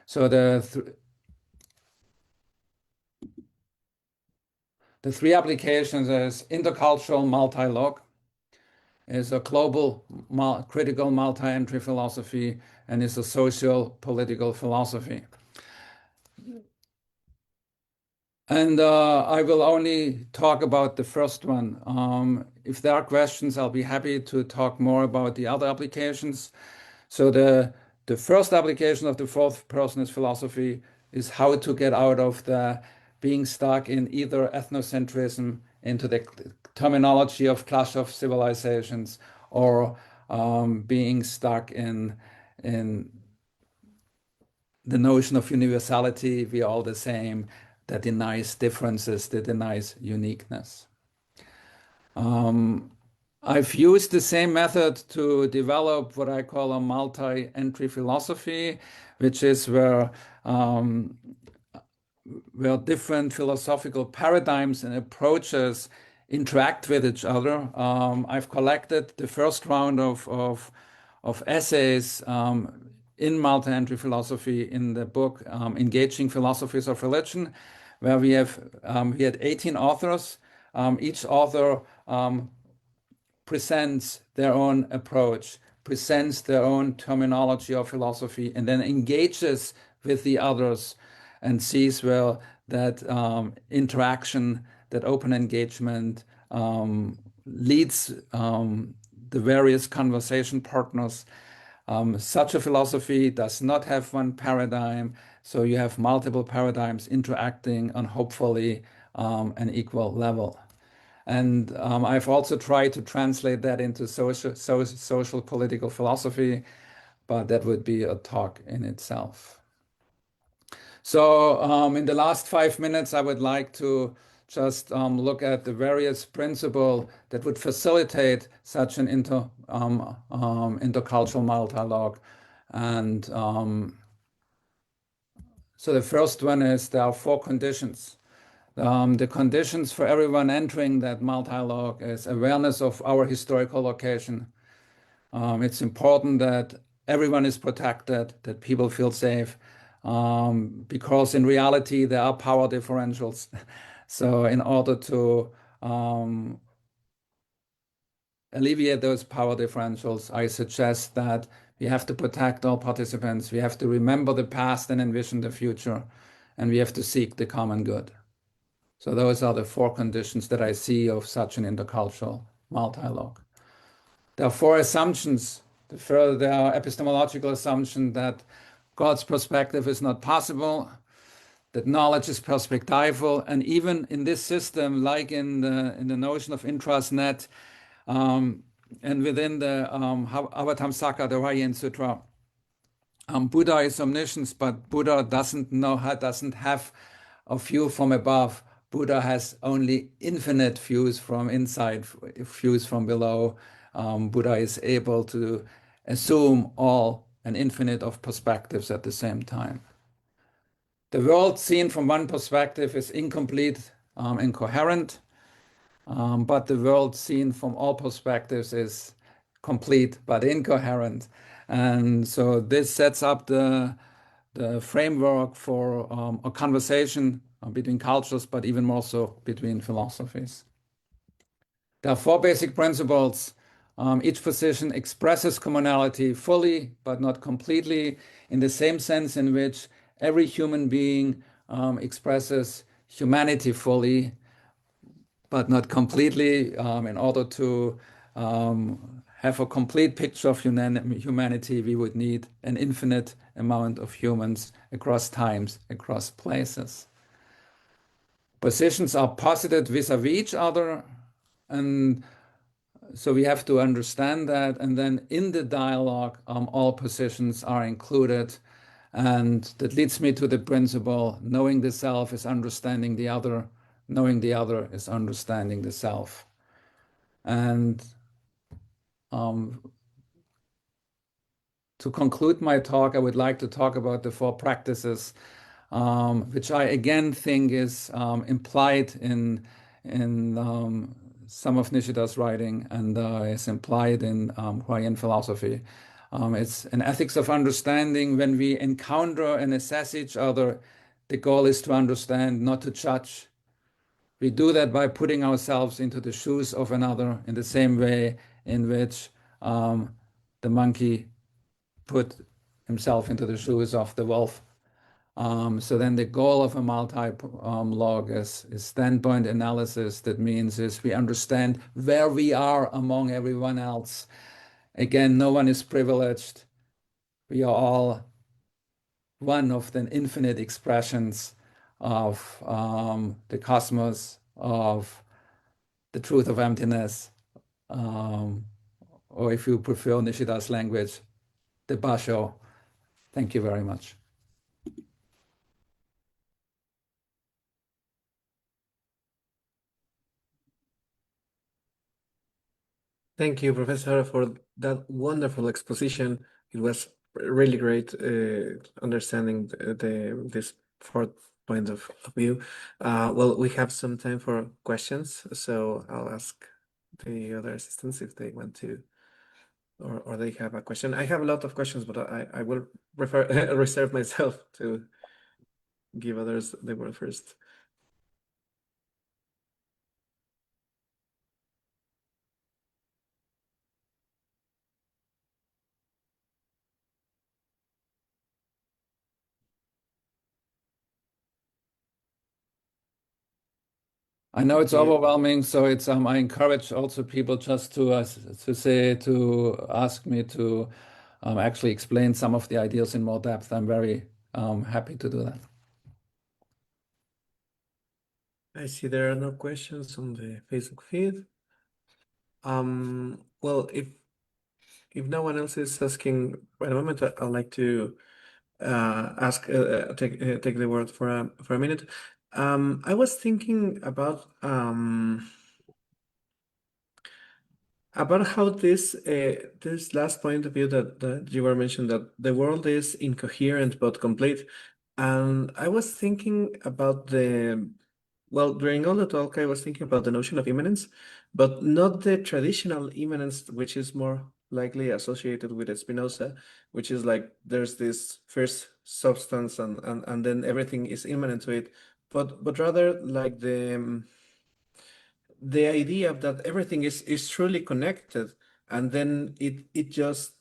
So the three applications is intercultural multi-log, is a global critical multi-entry philosophy, and is a social political philosophy. And I will only talk about the first one. If there are questions, I'll be happy to talk more about the other applications. So the first application of the fourth personist philosophy is how to get out of the being stuck in either ethnocentrism into the terminology of clash of civilizations, or being stuck in the notion of universality, we are all the same, that denies differences, that denies uniqueness. I've used the same method to develop what I call a multi-entry philosophy, which is where different philosophical paradigms and approaches interact with each other. I've collected the first round of essays in multi-entry philosophy in the book Engaging Philosophies of Religion, where we had 18 authors. Each author presents their own approach, presents their own terminology of philosophy, and then engages with the others and sees where that interaction, that open engagement leads the various conversation partners. Such a philosophy does not have one paradigm, so you have multiple paradigms interacting on hopefully an equal level. And I've also tried to translate that into social political philosophy, but that would be a talk in itself. So in the last 5 minutes, I would like to just look at the various principles that would facilitate such an intercultural multilogue. And so the first one is there are 4 conditions. The conditions for everyone entering that multilogue is awareness of our historical location. It's important that everyone is protected, that people feel safe, because in reality there are power differentials. So in order to alleviate those power differentials, I suggest that we have to protect all participants. We have to remember the past and envision the future, and we have to seek the common good. So those are the 4 conditions that I see of such an intercultural multilogue. There are 4 assumptions. There are epistemological assumptions that God's perspective is not possible, that knowledge is perspectival, and even in this system, like in the notion of intrasnet, and within the Avatamsaka, the Ryan Sutra, Buddha is omniscient, but Buddha doesn't have a view from above. Buddha has only infinite views from inside, views from below. Buddha is able to assume all an infinite of perspectives at the same time. The world seen from one perspective is incomplete, incoherent, but the world seen from all perspectives is complete but incoherent. And so this sets up the framework for a conversation between cultures, but even more so between philosophies. There are 4 basic principles. Each position expresses commonality fully, but not completely, in the same sense in which every human being expresses humanity fully, but not completely. In order to have a complete picture of humanity, we would need an infinite amount of humans across times, across places. Positions are posited vis-a-vis each other, and so we have to understand that. And then in the dialogue, all positions are included. And that leads me to the principle, knowing the self is understanding the other, knowing the other is understanding the self. And to conclude my talk, I would like to talk about the 4 practices, which I again think is implied in some of Nishida's writing, and is implied in Huayan philosophy. It's an ethics of understanding. When we encounter and assess each other, the goal is to understand, not to judge. We do that by putting ourselves into the shoes of another in the same way in which the monkey put himself into the shoes of the wolf. So then the goal of a multi-log is standpoint analysis. That means is we understand where we are among everyone else. Again, no one is privileged. We are all one of the infinite expressions of the cosmos, of the truth of emptiness, um, or if you prefer Nishida's language, the basho. Thank you very much. Thank you, Professor, for that wonderful exposition. It was really great understanding this fourth point of view. Well, we have some time for questions, so I'll ask the other assistants if they want to, or they have a question. I have a lot of questions, but I will reserve myself to give others the word first. I know it's Okay. overwhelming, so it's I encourage also people just to ask me to actually explain some of the ideas in more depth. I'm very happy to do that. I see there are no questions on the Facebook feed. Well, if no one else is asking at the moment, I'd like to take the word for a minute. I was thinking about how this last point of view that you were mentioned, that the world is incoherent but complete. And I was thinking about well, during all the talk, I was thinking about the notion of immanence, but not the traditional immanence, which is more likely associated with Spinoza, which is like there's this first substance and then everything is immanent to it, but rather like the idea that everything is truly connected, and then it just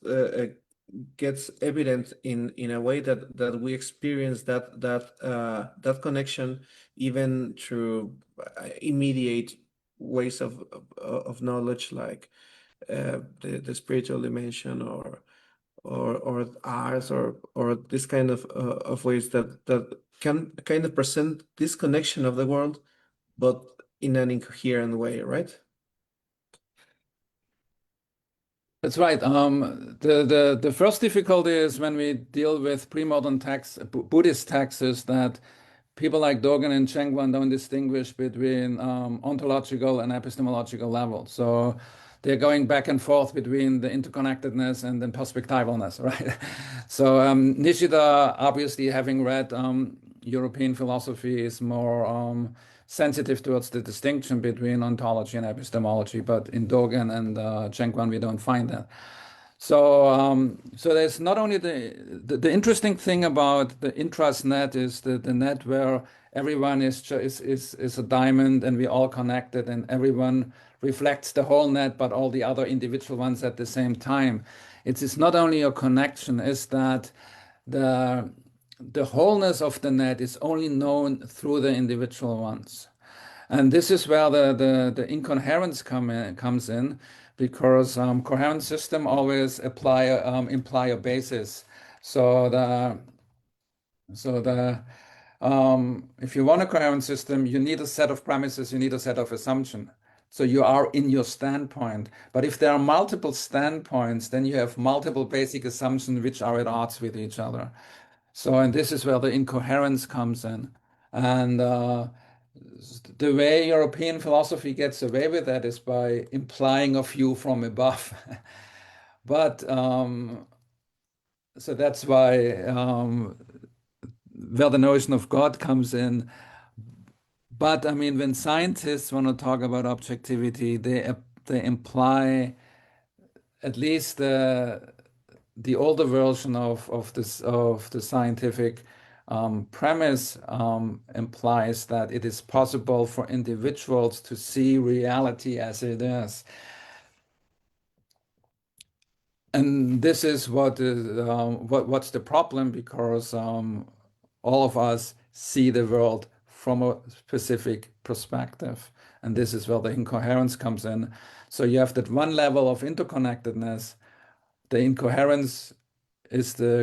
gets evident in a way that we experience that connection even through immediate ways of knowledge, like the spiritual dimension or art or this kind of ways that can kind of present this connection of the world, but in an incoherent way, right? That's right. The first difficulty is when we deal with pre-modern texts, Buddhist texts, is that people like Dogen and Chengguan don't distinguish between ontological and epistemological levels. So they're going back and forth between the interconnectedness and then perspectivalness, right? So Nishida, obviously having read European philosophy, is more sensitive towards the distinction between ontology and epistemology, but in Dogen and Chengguan we don't find that. So there's not only the interesting thing about the intranet is the net where everyone is a diamond and we all connected and everyone reflects the whole net, but all the other individual ones at the same time. It's not only a connection, is that the the wholeness of the net is only known through the individual ones. And this is where the incoherence comes in, because coherent system always imply a basis. So the if you want a coherent system, you need a set of premises, you need a set of assumption. So you are in your standpoint. But if there are multiple standpoints, then you have multiple basic assumptions which are at odds with each other. So, and this is where the incoherence comes in. And the way European philosophy gets away with that is by implying a view from above. But so that's why where the notion of God comes in. But I mean, when scientists want to talk about objectivity, they imply at least the older version of the scientific premise implies that it is possible for individuals to see reality as it is. And this is what's the problem, because all of us see the world from a specific perspective, and this is where the incoherence comes in. So you have that one level of interconnectedness. The incoherence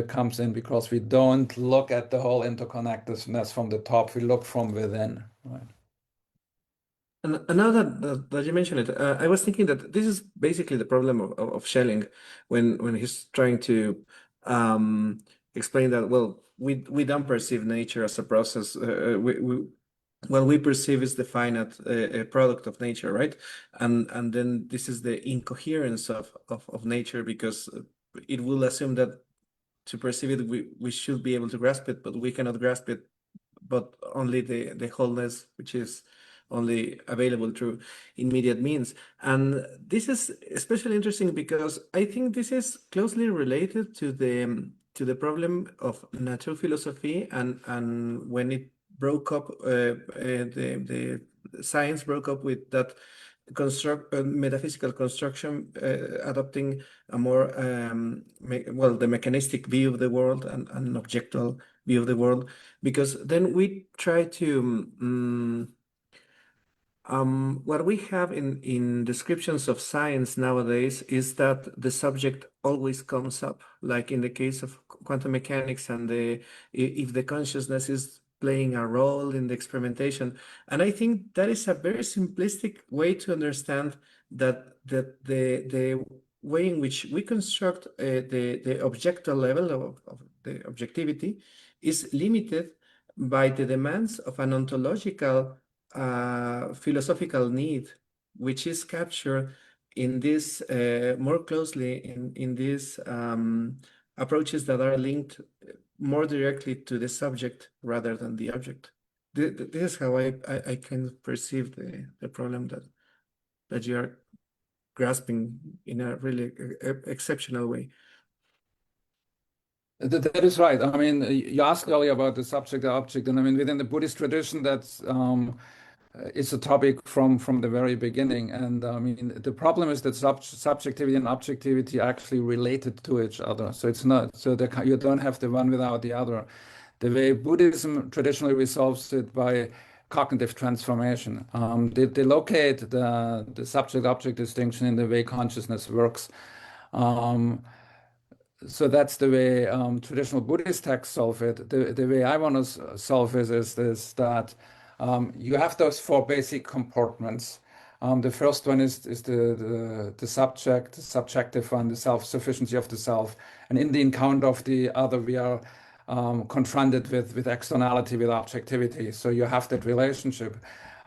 comes in because we don't look at the whole interconnectedness from the top. We look from within, right? And now that you mention it, I was thinking that this is basically the problem of Schelling when he's trying to um, explain that, well, we don't perceive nature as a process. What we perceive is the finite a product of nature, right? And then this is the incoherence of nature because it will assume that to perceive it, we should be able to grasp it, but we cannot grasp it but only the wholeness, which is only available through immediate means. And this is especially interesting because I think this is closely related to the problem of natural philosophy and when it broke up, the science broke up with that metaphysical construction, adopting a more well, the mechanistic view of the world and an objectual view of the world, because then we try to what we have in descriptions of science nowadays is that the subject always comes up, like in the case of quantum mechanics and if the consciousness is playing a role in the experimentation. And I think that is a very simplistic way to understand that the way in which we construct the objective level of the objectivity is limited by the demands of an ontological philosophical need, which is captured in this more closely in these approaches that are linked more directly to the subject rather than the object. This is how I kind of perceive the problem that you are grasping in a really exceptional way. That is right. I mean, you asked earlier about the subject and object, and I mean, within the Buddhist tradition, that's it's a topic from the very beginning. And I mean, the problem is that subjectivity and objectivity are actually related to each other. So it's not so that you don't have the one without the other. The way Buddhism traditionally resolves it by cognitive transformation. They locate the subject-object distinction in the way consciousness works. Um, so that's the way traditional Buddhist texts solve it. The way I want to solve it is this that you have those four basic compartments. The first one is the subject, the subjective one, the self-sufficiency of the self. And in the encounter of the other, we are confronted with externality, with objectivity. So you have that relationship.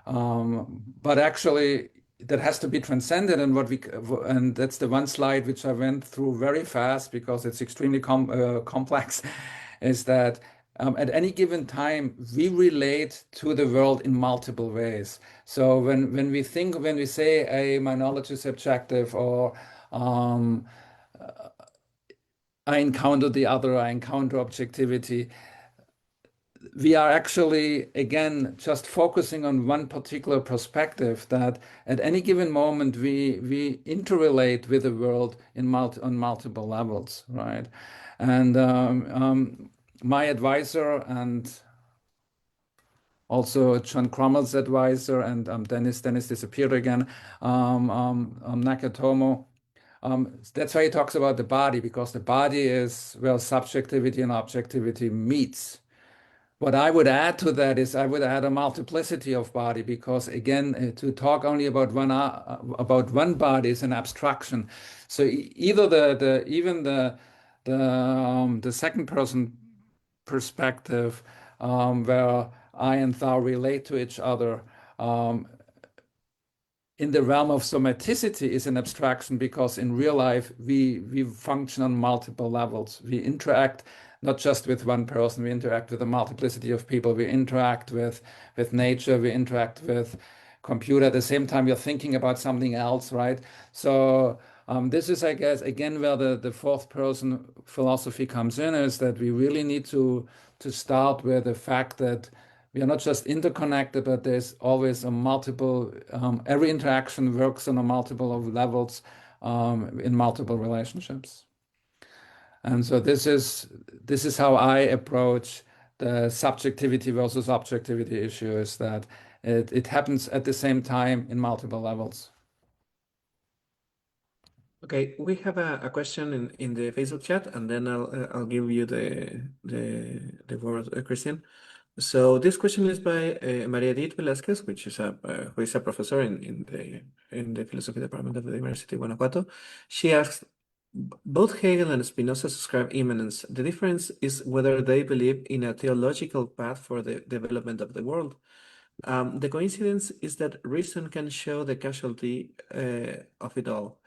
But actually, that has to be transcended, and and that's the one slide which I went through very fast because it's extremely complex. Is that at any given time we relate to the world in multiple ways. So when we say my knowledge is objective or um, I encounter the other, I encounter objectivity, we are actually again just focusing on one particular perspective that at any given moment we interrelate with the world on multiple levels, right? And my advisor and also John Cromwell's advisor and Dennis disappeared again, Nakatomo. That's why he talks about the body, because the body is where subjectivity and objectivity meets. What I would add to that is I would add a multiplicity of body because again, to talk only about one body is an abstraction. So either even the second person perspective, where I and thou relate to each other, um, in the realm of somaticity is an abstraction because in real life we function on multiple levels. We interact not just with one person, we interact with a multiplicity of people. We interact with nature, we interact with computer. At the same time, you're thinking about something else, right? So this is, I guess, again where the fourth person philosophy comes in, is that we really need to start with the fact that we are not just interconnected, but there's always a multiple, every interaction works on a multiple of levels in multiple relationships. And so this is how I approach the subjectivity versus objectivity issue, is that it happens at the same time in multiple levels. Okay, we have a question in the Facebook chat, and then I'll give you the word, Christian. So this question is by Maria Edith Velázquez, which is who is a professor in the philosophy department of the University of Guanajuato. She asks, both Hegel and Spinoza subscribe immanence. The difference is whether they believe in a theological path for the development of the world. The coincidence is that reason can show the causality of it all.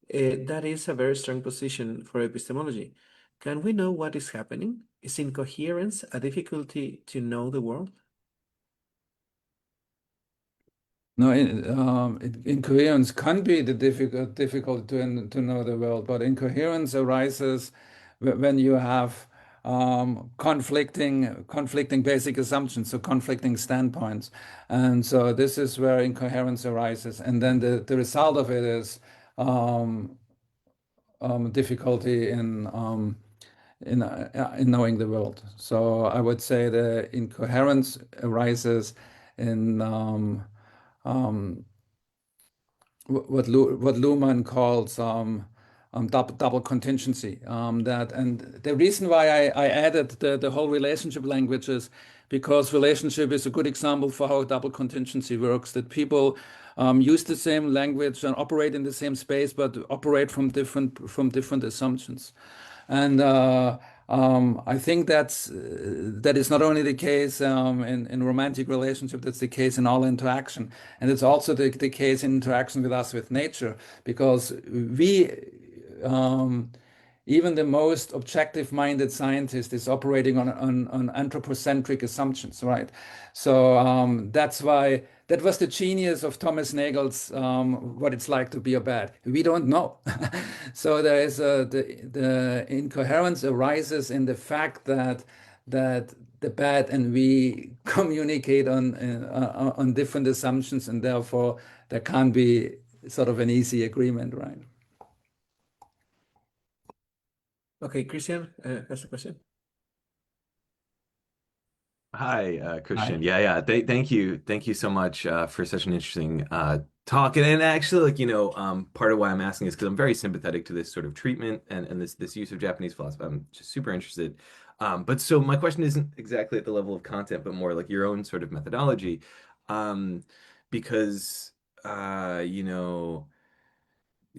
That is a very strong position for epistemology. Can we know what is happening? Is incoherence a difficulty to know the world? No, incoherence can be the difficult to know the world, but incoherence arises when you have conflicting basic assumptions, so conflicting standpoints, and so this is where incoherence arises, and then the result of it is um, difficulty in knowing the world. So I would say the incoherence arises in um, what Luhmann calls double contingency. That and the reason why I added the whole relationship language is because relationship is a good example for how double contingency works. That people use the same language and operate in the same space, but operate from different assumptions. And I think that is not only the case in romantic relationship, that's the case in all interaction. And it's also the case in interaction with us, with nature, because we, um, even the most objective-minded scientist is operating on anthropocentric assumptions, right? So that's why that was the genius of Thomas Nagel's what it's like to be a bat. We don't know. So there is the incoherence arises in the fact that the bat and we communicate on different assumptions, and therefore there can't be sort of an easy agreement, right? Okay, Christian, that's the question. Hi, Hi. Christian. Yeah. Thank you so much for such an interesting talk. And actually, like part of why I'm asking is because I'm very sympathetic to this sort of treatment and this use of Japanese philosophy. I'm just super interested. But so my question isn't exactly at the level of content, but more like your own sort of methodology, um, because you know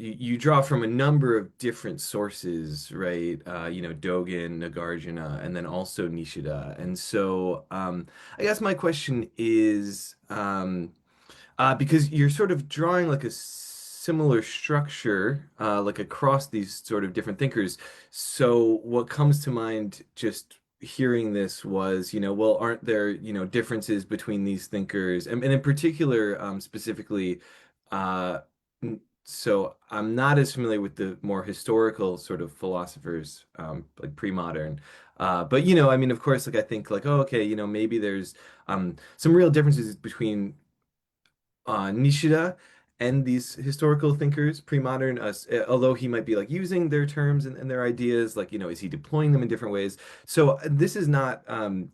you draw from a number of different sources, right? Dogen, Nagarjuna, and then also Nishida. And so, I guess my question is, because you're sort of drawing like a similar structure, like across these sort of different thinkers. So, what comes to mind just hearing this was, well, aren't there, differences between these thinkers, and in particular, specifically, uh, so I'm not as familiar with the more historical sort of philosophers, like pre-modern. But I mean, of course, like I think like, oh, okay, maybe there's some real differences between Nishida and these historical thinkers, pre-modern, although he might be like using their terms and their ideas, like, is he deploying them in different ways? So this is not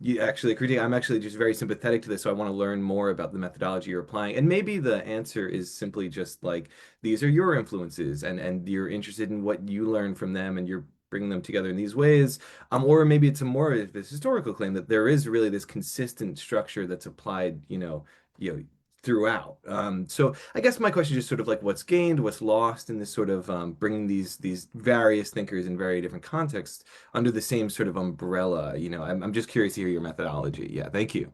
you actually a critique. I'm actually just very sympathetic to this, so I want to learn more about the methodology you're applying. And maybe the answer is simply just like these are your influences, and you're interested in what you learn from them, and you're bringing them together in these ways. Or maybe it's a more of this historical claim that there is really this consistent structure that's applied, throughout. So I guess my question is just sort of like what's gained, what's lost in this sort of bringing these various thinkers in very different contexts under the same sort of umbrella. I'm just curious to hear your methodology. Yeah, thank you.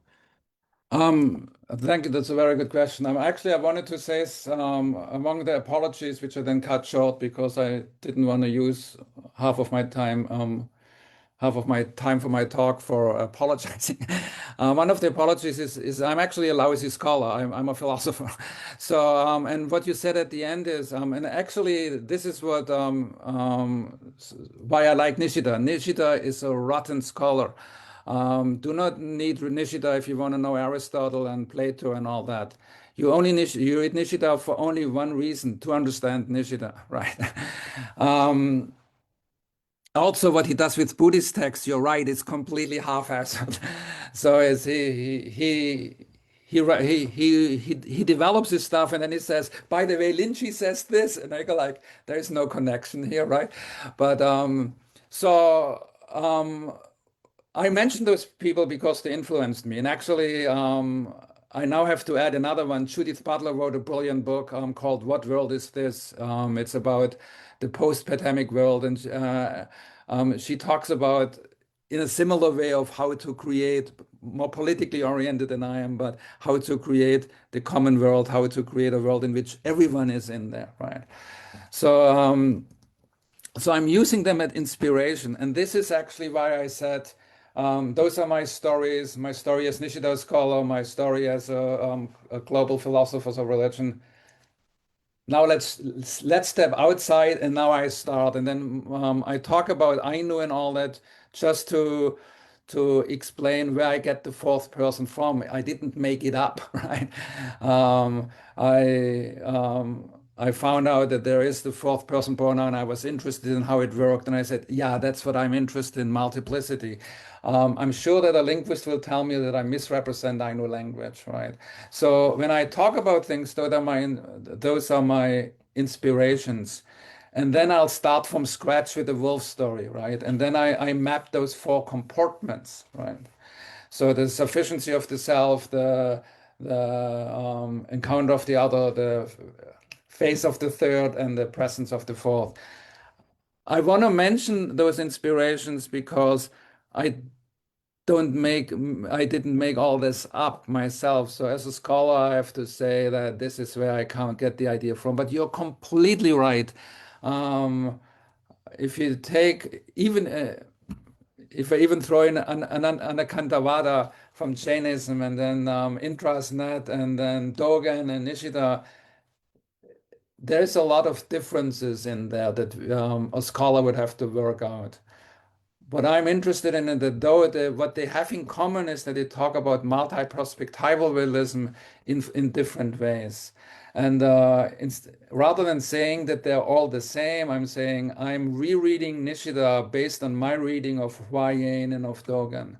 Thank you. That's a very good question. Actually, I wanted to say among the apologies, which I then cut short because I didn't want to use half of my time for my talk for apologizing. One of the apologies is I'm actually a lousy scholar. I'm a philosopher. So, and what you said at the end is, and actually, this is why I like Nishida. Nishida is a rotten scholar. Do not need Nishida if you want to know Aristotle and Plato and all that. You read Nishida for only one reason, to understand Nishida, right? Also, what he does with Buddhist texts, you're right, it's completely half-assed. So as he develops his stuff, and then he says, by the way, Lynchy says this, and I go like, there's no connection here, right? But so I mentioned those people because they influenced me. And actually, I now have to add another one. Judith Butler wrote a brilliant book called What World Is This? It's about the post-pandemic world. And she talks about, in a similar way, of how to create, more politically oriented than I am, but how to create the common world, how to create a world in which everyone is in there, right? So, so I'm using them as inspiration. And this is actually why I said, those are my stories, my story as Nishida scholar, my story as a global philosopher of religion. Now let's step outside, and now I start, and then I talk about Ainu and all that, just to explain where I get the fourth person from. I didn't make it up, right? Um, I found out that there is the fourth person pronoun. I was interested in how it worked, and I said, yeah, that's what I'm interested in, multiplicity. I'm sure that a linguist will tell me that I misrepresent Ainu language, right? So when I talk about things, those are my inspirations. And then I'll start from scratch with the wolf story, right? And then I map those four compartments, right? So the sufficiency of the self, the encounter of the other, the face of the third, and the presence of the fourth. I want to mention those inspirations because I don't make I didn't make all this up myself. So as a scholar, I have to say that this is where I can't get the idea from. But you're completely right. Um, if you take even if I even throw in an Anekantavada from Jainism, and then Indra's net, and then Dogen and Nishida, there's a lot of differences in there that a scholar would have to work out. What I'm interested in, what they have in common is that they talk about multi-perspectival realism in different ways. And rather than saying that they're all the same, I'm saying I'm rereading Nishida based on my reading of Huayan and of Dogen.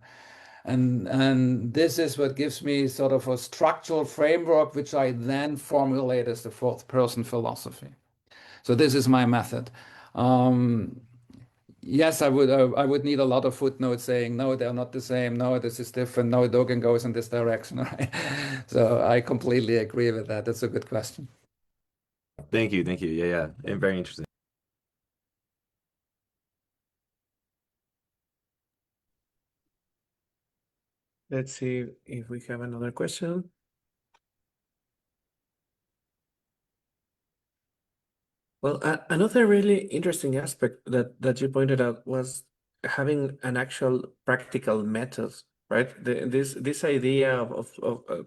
And this is what gives me sort of a structural framework, which I then formulate as the fourth person philosophy. So this is my method. Um, Yes, I would need a lot of footnotes saying, no, they're not the same. No, this is different. No, Dogen goes in this direction. Right? So I completely agree with that. That's a good question. Thank you. Thank you. Yeah, yeah. And very interesting. Let's see if we have another question. Well, another really interesting aspect that you pointed out was having an actual practical method, right? This idea of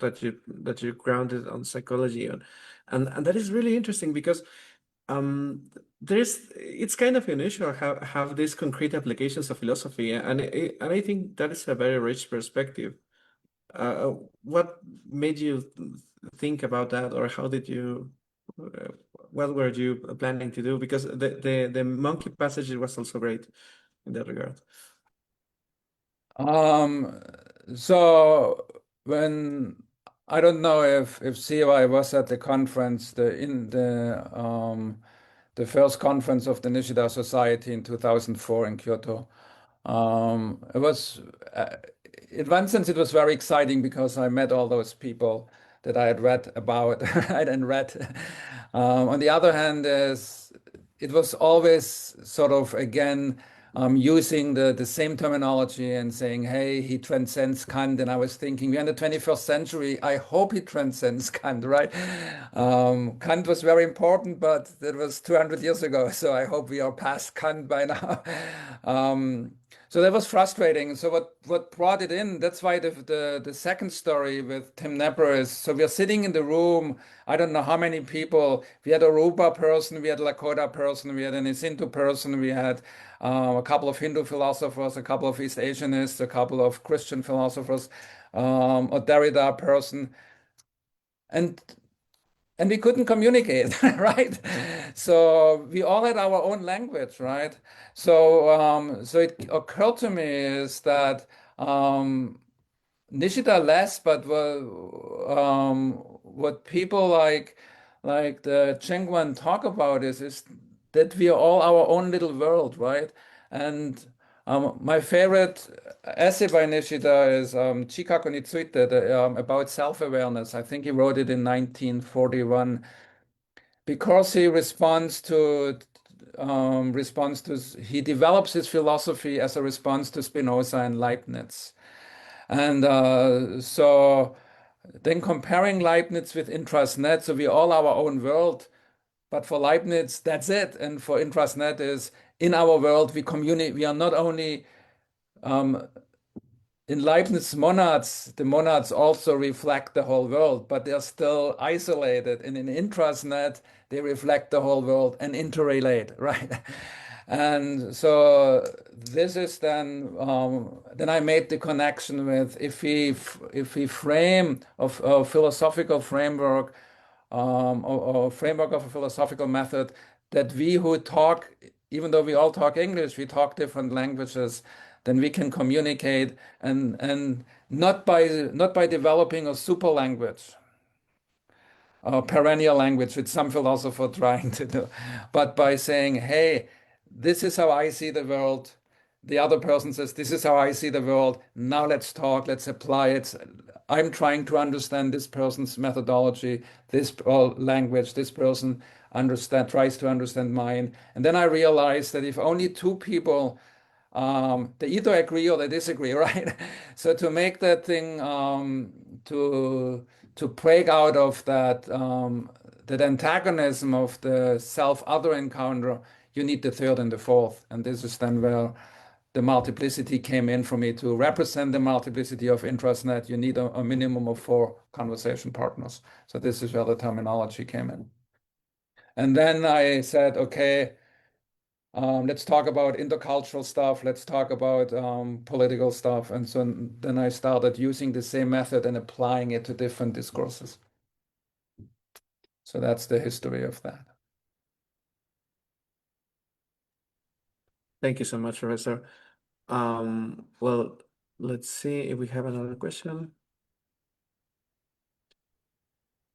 that you grounded on psychology on, and that is really interesting because it's kind of unusual have these concrete applications of philosophy, and I think that is a very rich perspective. What made you think about that, or how did you? Uh, what were you planning to do? Because the monkey passage was also great in that regard. Um, so when I don't know if CY was at the conference, the first conference of the Nishida Society in 2004 in Kyoto. It was, in one sense, it was very exciting because I met all those people that I had read about, right, and read. On the other hand, it was always sort of again using the same terminology and saying, "Hey, he transcends Kant." And I was thinking, we're in the 21st century. I hope he transcends Kant, right? Kant was very important, but that was 200 years ago. So I hope we are past Kant by now. So that was frustrating. So what brought it in? That's why the second story with Tim Nepper is, so we're sitting in the room. I don't know how many people. We had a Rupa person, we had a Lakota person, we had an Isintu person, we had a couple of Hindu philosophers, a couple of East Asianists, a couple of Christian philosophers, a Derrida person, and we couldn't communicate, right? So we all had our own language, right? So so it occurred to me is that Nishida less, but what people like the Chengguan talk about is that we are all our own little world, right? And My favorite essay by Nishida is Chikaku ni Tsuite, about self-awareness. I think he wrote it in 1941 because he develops his philosophy as a response to Spinoza and Leibniz. And so then comparing Leibniz with intrasnet, so we all our own world, but for Leibniz, that's it. And for intrasnet is in our world, we communicate, we are not only um, in Leibniz monads, the monads also reflect the whole world, but they're still isolated. And in intrasnet, they reflect the whole world and interrelate, right? And so this is then I made the connection with if we frame of a philosophical framework or framework of a philosophical method that we who talk, even though we all talk English, we talk different languages, then we can communicate and not by developing a super language, a perennial language, which some philosopher trying to do, but by saying, hey, this is how I see the world. The other person says, this is how I see the world. Now let's talk, let's apply it. I'm trying to understand this person's methodology, this language, this person tries to understand mine. And then I realized that if only two people they either agree or they disagree, right? So to make that thing to break out of that antagonism of the self-other encounter, you need the third and the fourth, and this is then where the multiplicity came in for me. To represent the multiplicity of intrasnet, you need a minimum of 4 conversation partners. So this is where the terminology came in. And then I said, okay, let's talk about intercultural stuff. Let's talk about political stuff. And so then I started using the same method and applying it to different discourses. So that's the history of that. Thank you so much, Professor. Well, let's see if we have another question.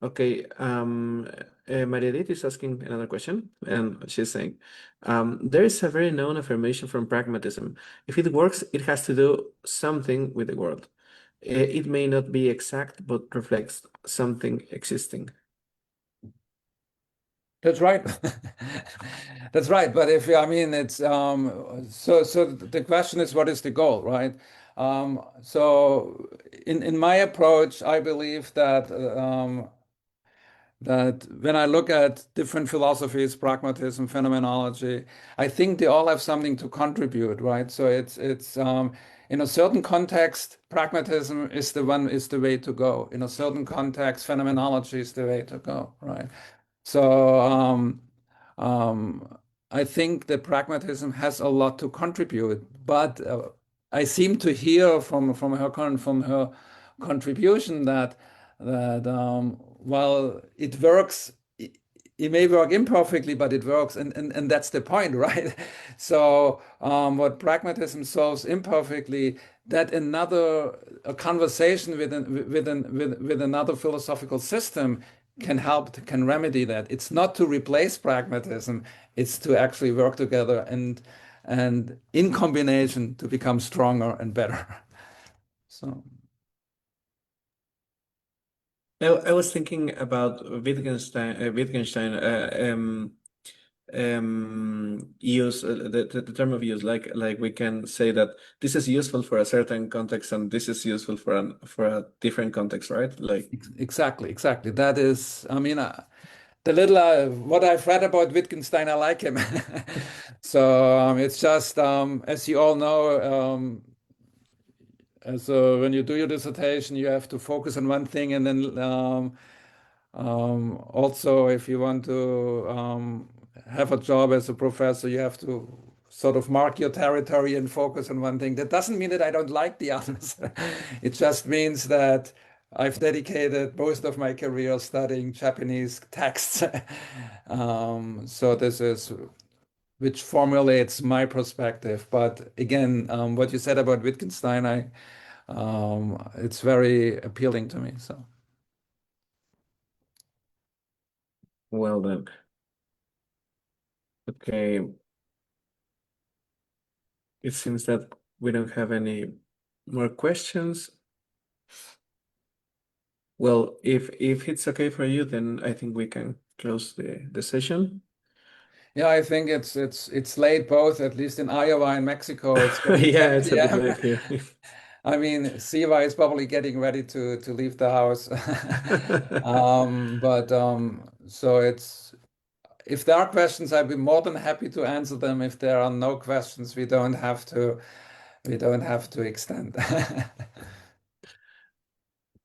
Okay, Maria Edith is asking another question, and she's saying, there is a very known affirmation from pragmatism. If it works, it has to do something with the world. It may not be exact, but reflects something existing. That's right. That's right. But if I mean it's so the question is what is the goal, right? So in my approach, I believe that when I look at different philosophies, pragmatism, phenomenology, I think they all have something to contribute, right? So it's in a certain context, pragmatism is the way to go. In a certain context, phenomenology is the way to go, right? So I think that pragmatism has a lot to contribute, but I seem to hear from her contribution that while it works, it may work imperfectly, but it works, and that's the point, right? So what pragmatism solves imperfectly, that a conversation with another philosophical system can remedy that. It's not to replace pragmatism, it's to actually work together and in combination to become stronger and better. So I was thinking about Wittgenstein use the term of use, like we can say that this is useful for a certain context and this is useful for a different context, right? Like exactly. That is, I mean, the little what I've read about Wittgenstein, I like him. So it's just as you all know, so when you do your dissertation, you have to focus on one thing, and then also if you want to have a job as a professor, you have to sort of mark your territory and focus on one thing. That doesn't mean that I don't like the others. It just means that I've dedicated most of my career studying Japanese texts. So this is which formulates my perspective. But again, what you said about Wittgenstein, it's very appealing to me. So well then. Okay. it seems that we don't have any more questions. Well, if it's okay for you, then I think we can close the session. Yeah, I think it's late both, at least in Iowa and Mexico. It's getting Yeah, 10 it's a bit p.m. late here. I mean, Siva is probably getting ready to leave the house. So it's if there are questions, I'd be more than happy to answer them. If there are no questions, we don't have to extend.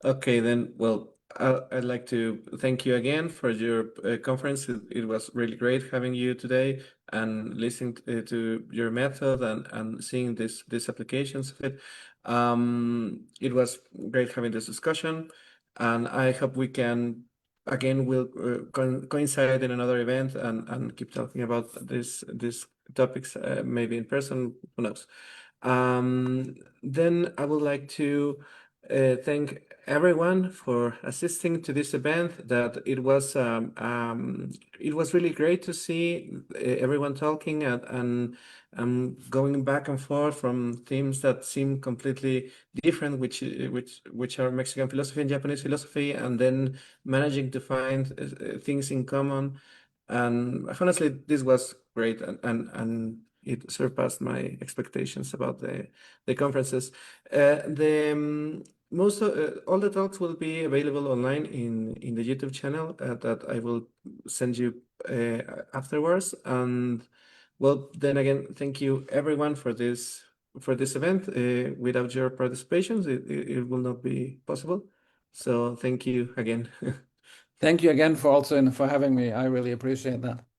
Okay, then, well, I'd like to thank you again for your conference. It was really great having you today and listening to your method and seeing these applications of it. It was great having this discussion, and I hope we can again will coincide in another event and keep talking about these topics, maybe in person, who knows. Then I would like to thank everyone for assisting to this event. That it was really great to see everyone talking and going back and forth from themes that seem completely different, which are Mexican philosophy and Japanese philosophy, and then managing to find things in common. And honestly, this was great, and it surpassed my expectations about the conferences. The most all the talks will be available online in the YouTube channel that I will send you afterwards. And well, then again, thank you everyone for this event. Without your participation, it will not be possible. So thank you again. Thank you again for having me. I really appreciate that.